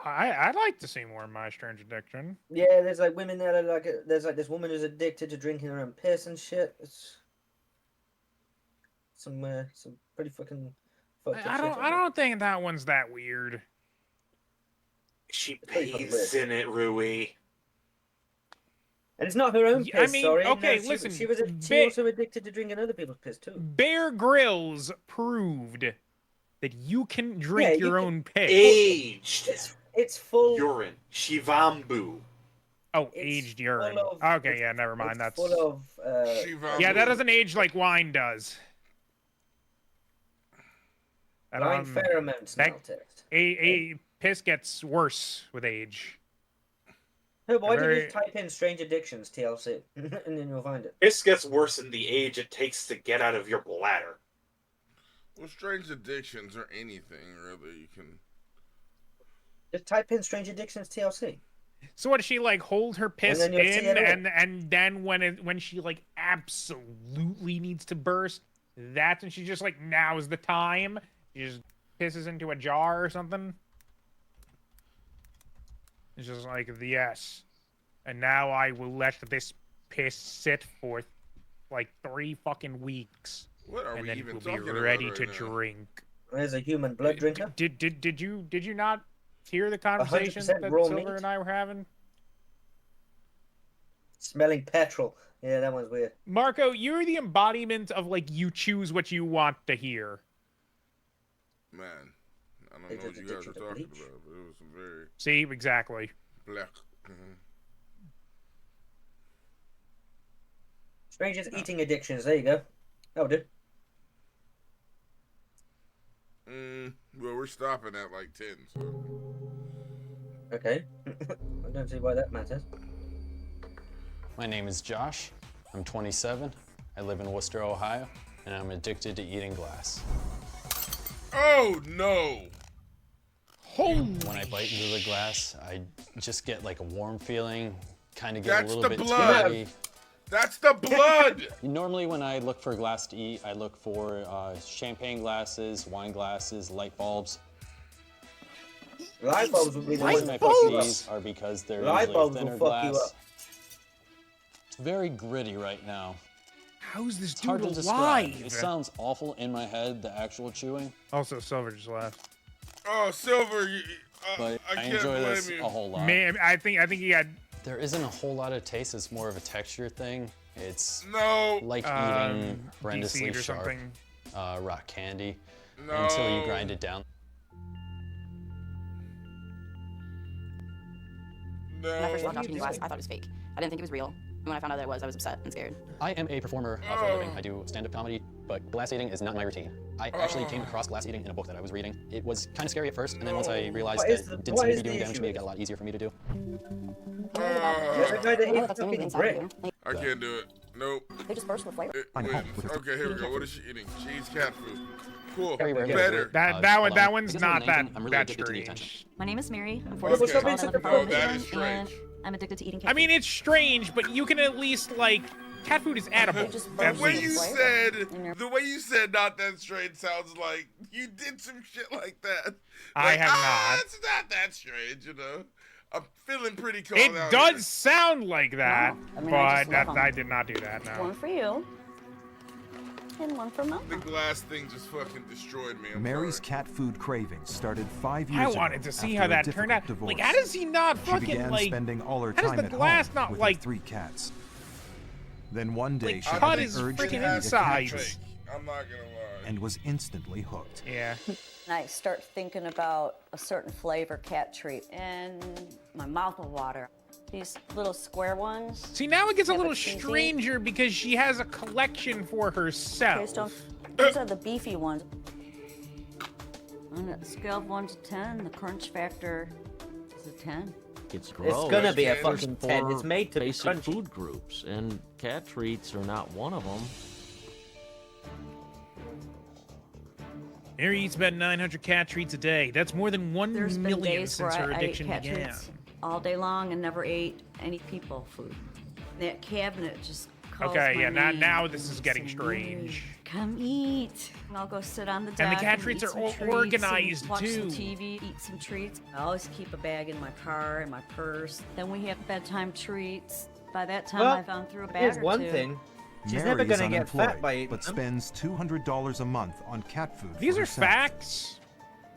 I'd like to see more of My Strange Addiction. Yeah, there's like women that are like there's like this woman who's addicted to drinking her own piss and shit. It's some pretty fucking fucked up I shit. don't think that one's that weird. She pretty fucking pays weird. in it, Rui. And it's not her own piss, I mean, sorry. okay, No, she, listen, She was Ba- also addicted to drinking other people's piss too. Bear Grylls proved that you can drink you your can- own piss. Aged It's full. urine. Shivambu. Oh, aged urine. full of- Okay, yeah, never mind. That's Full of yeah, that doesn't age like wine does. And, blind pheromone smell that- test. piss gets worse with age. Hey, why don't you very- just type in Strange Addictions TLC and then you'll find it. This gets worse in the age it takes to get out of your bladder. Well, strange addictions or anything really. You can. Just type in Strange Addictions TLC. So what? Does she like hold her piss then you'll see in, it and then when she like absolutely needs to burst, that's when she just like now's the time. She just pisses into a jar or something. It's just like yes, and now I will let this piss sit for like 3 fucking weeks, What are and we then even we'll talking be about ready right to now? drink. There's a human blood drinker. Did you not hear the conversation 100% that raw Silver meat. and I were having? Smelling petrol. Yeah, that one's weird. Marco, you're the embodiment of like you choose what you want to hear. Man, I don't know what you guys are talking about, but it was some very See, exactly. black. Mm-hmm. Strangers eating addictions. There you go. That'll do. Well, we're stopping at like 10, so. Okay. I don't see why that matters. My name is Josh. I'm 27. I live in Worcester, Ohio, and I'm addicted to eating glass. Oh no! When I bite into the glass, I just get like a warm feeling, kind of get That's a little the bit blood. teary. That's the blood! Normally when I look for a glass to eat, I look for champagne glasses, wine glasses, light bulbs. Light bulbs would be the The ones reason I that fuck pick you up. these are because they're Light usually a bulbs will thinner fuck you glass. up. It's very gritty right now. How's this It's hard dude to describe. alive? It sounds awful in my head, the actual chewing, Also, Silver just left. Oh, Silver, but I I can't enjoy blame this you. a whole lot. Man, I think he had. There isn't a whole lot of taste. It's more of a texture thing. It's No. like eating horrendously de-seed or sharp something. rock candy No. until you grind it down. No. When I first walked off to glass, I thought it was fake. I didn't think it was real. When I found out that it was, I was upset and scared. I am a performer for a living. I do stand-up comedy, but glass eating is not my routine. I actually came across glass eating in a book that I was reading. It was kind of scary at first, and then once I realized that it didn't seem to be doing damage to me, it got a lot easier for me to do. I can't do it. Nope. They just burst with flavor. Okay, here we go. What is she eating? She eats cat food. Cool. Very rare. Better. That one's not that addicted to the strange. My name is Mary. I'm Okay. 46 years old. I live in Oh, Portland, that is Michigan, strange. and I'm addicted to eating cat I mean, food. it's strange, but you can at least like cat food is edible. The way you said not that strange sounds like you did some shit like that. I have not. It's not that strange, you know. I'm feeling pretty cold It out does here. sound like that, I mean, I just but love I 'em. did not do that. No. One for you. And one for Mom. The glass thing just fucking destroyed me. Mary's cat food cravings started 5 years I ago. wanted to see after how a that difficult turned out. divorce. Like, how does he not She fucking began like? spending all her How does time the at glass home not with like her 3 cats. Then one day like, she cut had his an urge to freaking eat a cat insides? treat I'm not gonna lie. and was instantly hooked. Yeah. I start thinking about a certain flavor cat treat, and my mouth will water. These little square ones. See, now it gets a Yeah, little but cheesy. stranger because she has a collection for herself. Taste 'em. These are the beefy ones. On a scale of 1 to 10, the crunch factor is a 10. It's gonna be a fucking 10. It's made to be basic crunchy. food groups, and cat treats are not one of them. Mary eats about 900 cat treats a day. That's more than 1 There's been million days since where her I ate addiction cat began. treats all day long and never ate any people food. That cabinet just calls Okay, my yeah, name now this is and getting say, strange. "Come eat." And I'll go sit on the deck. And the cat eat treats are some all treats organized, and watch too. some TV, eat some treats. I always keep a bag in my car, in my purse. Then we have bedtime treats. By that time, Well, I've gone through a bag here's or one two. thing. She's Mary's never gonna get fat unemployed, by eating but them. spends $200 a month on cat food. These for are herself. facts.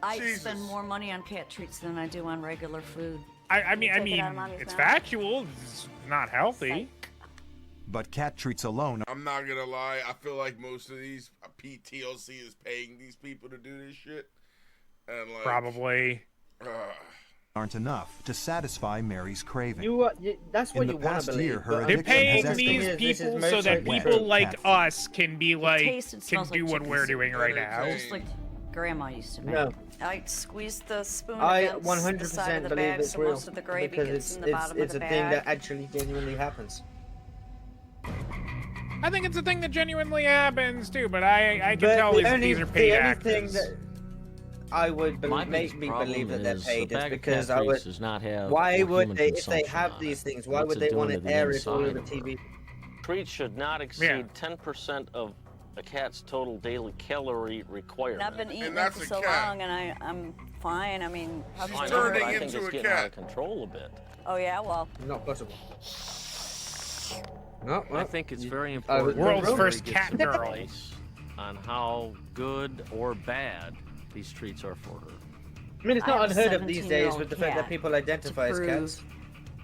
I spend more money on cat treats than I do on regular food. I mean, Take it out of Mommy's it's mouth. factual. It's not healthy. But cat treats alone I'm not gonna lie. I feel like most of these TLC is paying these people to do this shit, and like Probably. aren't enough to satisfy Mary's craving. That's what In the you want past to believe. year, her but- They're addiction paying has these escalated. people so that people like us can be like, tastes and can smells do like what chicken we're soup. doing right now. Just like Grandma used to make. No. I squeeze the spoon I against the 100% side of the believe bag it's so real most of the gravy because gets it's in the bottom it's of a the thing bag. that actually genuinely happens. I think it's a thing that genuinely happens too, but I can But tell the these are paid the only thing actors. that I would My make biggest me problem believe that they're is paid a is bag of because cat I would. treats does not have Why for would human they, if they consumption have on these it. things, why What's would it they doing want to to the air it all inside over of her? TV? Treats should not exceed 10% of a cat's total daily calorie And requirement. I've been eating it that's for a so cat. long, and I'm fine. I mean, how She's can I turning I think into it's a getting out cat. of control a bit. Oh yeah, well, Not possible. No, I think it's very was important. World's that first everybody cat gets some girl. advice on how good or bad these treats are for her. I mean, it's I not have a unheard of these days 17-year-old with the fact that cat people identify to as prove cats.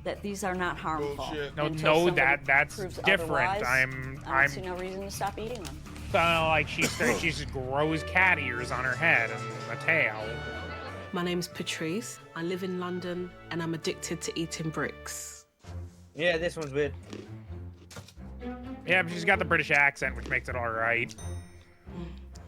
that these are not harmful. Bullshit. No, Until no, somebody that's proves different. otherwise, I I'm don't see no reason to stop eating them. like she just grows cat ears on her head and a tail. My name's Patrice. I live in London and I'm addicted to eating bricks. Yeah, this one's weird. Yeah, but she's got the British accent, which makes it all right.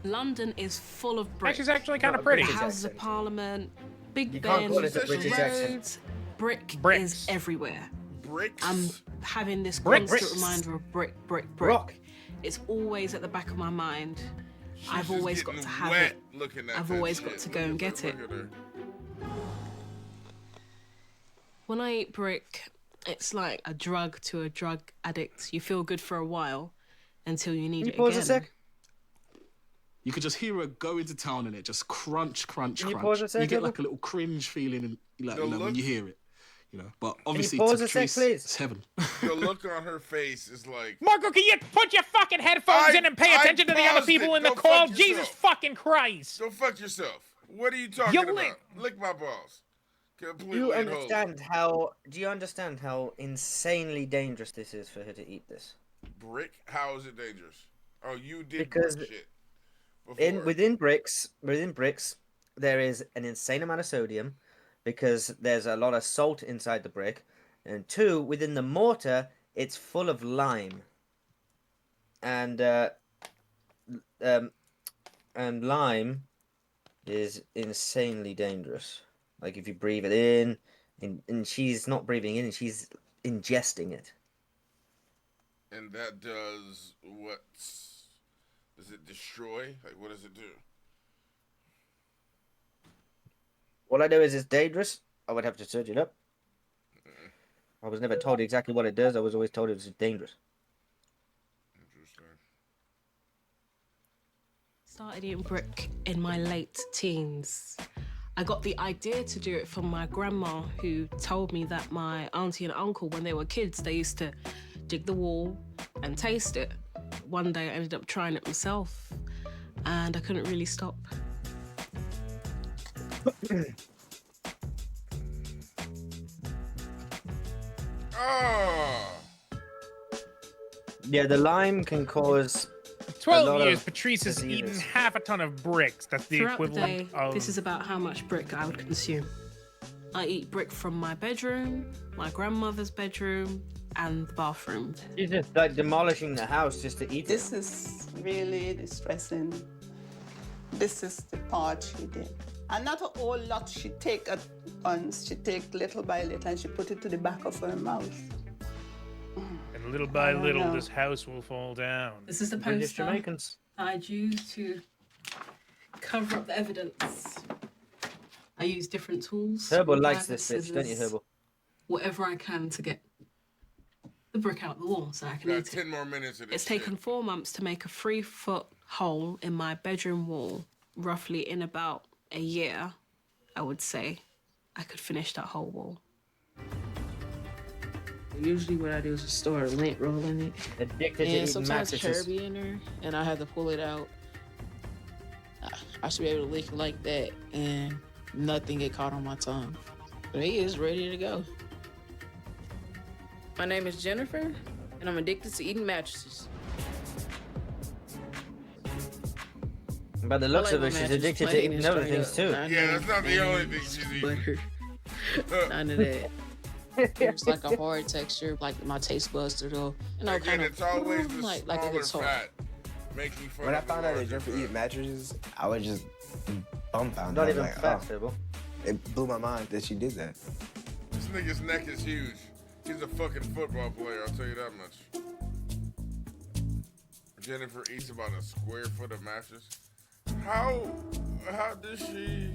London is full of Yeah, bricks. she's actually kind of pretty. Houses of Parliament, Big You Ben, can't call it a British accent. roads. Brick Bricks. is everywhere. Bricks. I'm having this Bricks. constant reminder of brick. Rock. It's always at the back of my mind. She's I've just always got getting to have wet it. looking at I've that always shit. got to go and get it. Look at her. When I eat brick, it's like a drug to a drug addict. You feel good for a while until you need Can you it pause again. a sec? You could just hear her go into town and it just crunch, crunch, Can you crunch. pause a sec, You get Abel? like a little cringe feeling in, like, The you know, when look- you hear it. You know, but obviously pause to a sec, Patrice, please? it's heaven. The look on her face is like. Marco, can you put your fucking headphones in and pay attention to the other paused people it. in the Go call? fuck Jesus yourself. fucking Christ! Go fuck yourself. What are you talking You about? lick- Lick my balls. Completely Do you and understand how? Do you understand how insanely dangerous this is for her to eat this? wholly. Brick? How is it dangerous? Oh, you did Because brick shit. within bricks, there is an insane amount of sodium, because there's a lot of salt inside the brick, and two, within the mortar it's full of lime. And lime is insanely dangerous. Like if you breathe it in, and she's not breathing in, she's ingesting it. And that does what? Does it destroy? Like, what does it do? All I know is it's dangerous. I would have to search it up. I was never told exactly what it does. I was always told it was dangerous. Interesting. Started eating brick in my late teens. I got the idea to do it from my grandma, who told me that my auntie and uncle, when they were kids, they used to dig the wall and taste it. One day I ended up trying it myself, and I couldn't really stop. Oh. Yeah, the lime can cause 12 years, Patrice has eaten half a ton of bricks. That's the Throughout equivalent the day, of... this is about how much brick I would consume. I eat brick from my bedroom, my grandmother's bedroom, and the bathroom. She's just like demolishing the house just to eat This is really distressing. This is the part she did. And not a whole lot she take at once. She take little by little and she put it to the back of her mouth. And little by little, this house will fall down. This is the British poster Jamaicans. I'd use to cover up the evidence. I use different tools. Herbal likes screwdrivers, this bitch, don't you, scissors, Herbal? Whatever I can to get the brick out the wall so I can Got eat 10 it. more minutes of this It's taken 4 months to make a 3-foot hole in my bedroom wall. Roughly in about a year, I would say, I could finish that whole wall. Usually what I do is just store a lint roll in it. Addicted to And eating sometimes mattresses. hair be in there, and I have to pull it out. I should be able to lick it like that, and nothing get caught on my tongue. But he is ready to go. My name is Jennifer, and I'm addicted to eating mattresses. By the looks of it, she's addicted to eating other things too. Yeah, that's not the only thing she's eating. Butter. None of that. It's like a hard texture, like my taste buds to go, Again, kind of it's always the like a smaller guitar. fat making fun When I of the found out that larger Jennifer fat. eat mattresses, I was just dumbfounded. Not I was even like, fat, oh. Herbal. It blew my mind that she did that. This nigga's neck is huge. He's a fucking football player, I'll tell you that much. Jennifer eats about a square foot of mattress. How does she...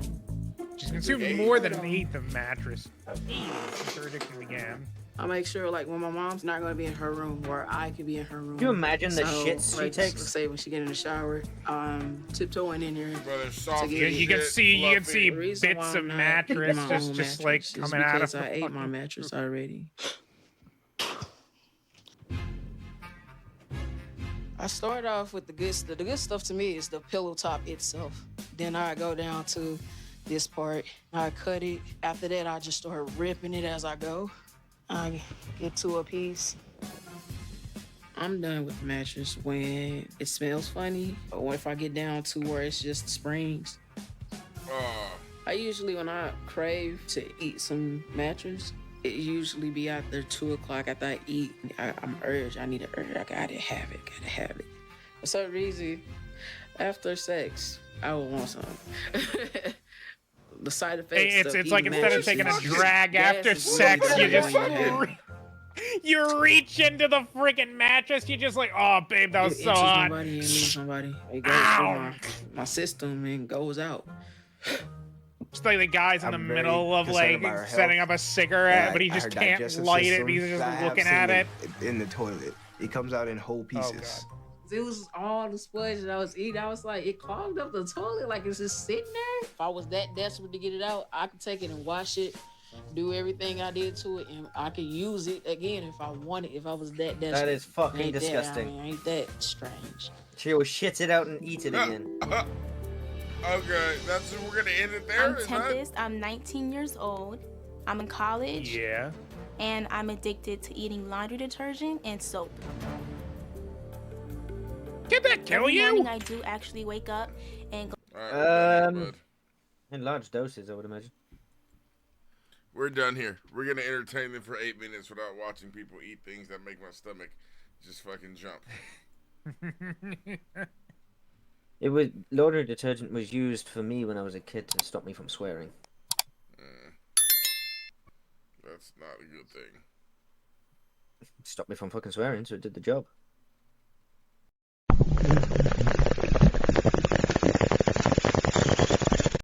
She's consumed more than an eighth of mattress since her addiction began. I make sure, like, when my mom's not gonna be in her room, or I can be in her room. Can you imagine the So, shits she like, takes? Let's say when she get in the shower, tiptoeing in there. Brother, soft Yeah, you can see The reason why bits I'm of not mattress eating my own just mattress like is coming out of because the I ate my fucking- mattress already. I start off with the good stuff. The good stuff to me is the pillow top itself. Then I go down to this part. I cut it. After that, I just start ripping it as I go. I get to a piece. I'm done with the mattress when it smells funny, or if I get down to where it's just springs. I usually, when I crave to eat some mattress, it usually be after 2 o'clock after I eat. I'm urged. I need an urge. I gotta have it. For some reason, after sex, I would want some. The side effects. It's like instead of taking a drag after sex, you just you reach into the freaking mattress. You just like, oh babe, that was so hot. Somebody. It goes through my system and goes out. Just like the guy's in the middle of like setting up a cigarette, but he just can't light it. He's just looking at it. In the toilet. It comes out in whole pieces. It was all the sponge that I was eating. I was like, it clogged up the toilet. Like, it's just sitting there. If I was that desperate to get it out, I could take it and wash it, do everything I did to it, and I could use it again if I wanted, if I was that desperate. That is fucking Ain't disgusting. Ain't that strange? She will shit it out and eat it again. Okay, we're gonna end it there. I'm Tempest. I'm 19 years old. I'm in college. Yeah. And I'm addicted to eating laundry detergent and soap. Did that kill Every you? morning I do actually wake up and go. In large doses, I would imagine. We're done here. We're gonna entertain them for 8 minutes without watching people eat things that make my stomach just fucking jump. It was laundry detergent was used for me when I was a kid to stop me from swearing. That's not a good thing. Stop me from fucking swearing, so it did the job.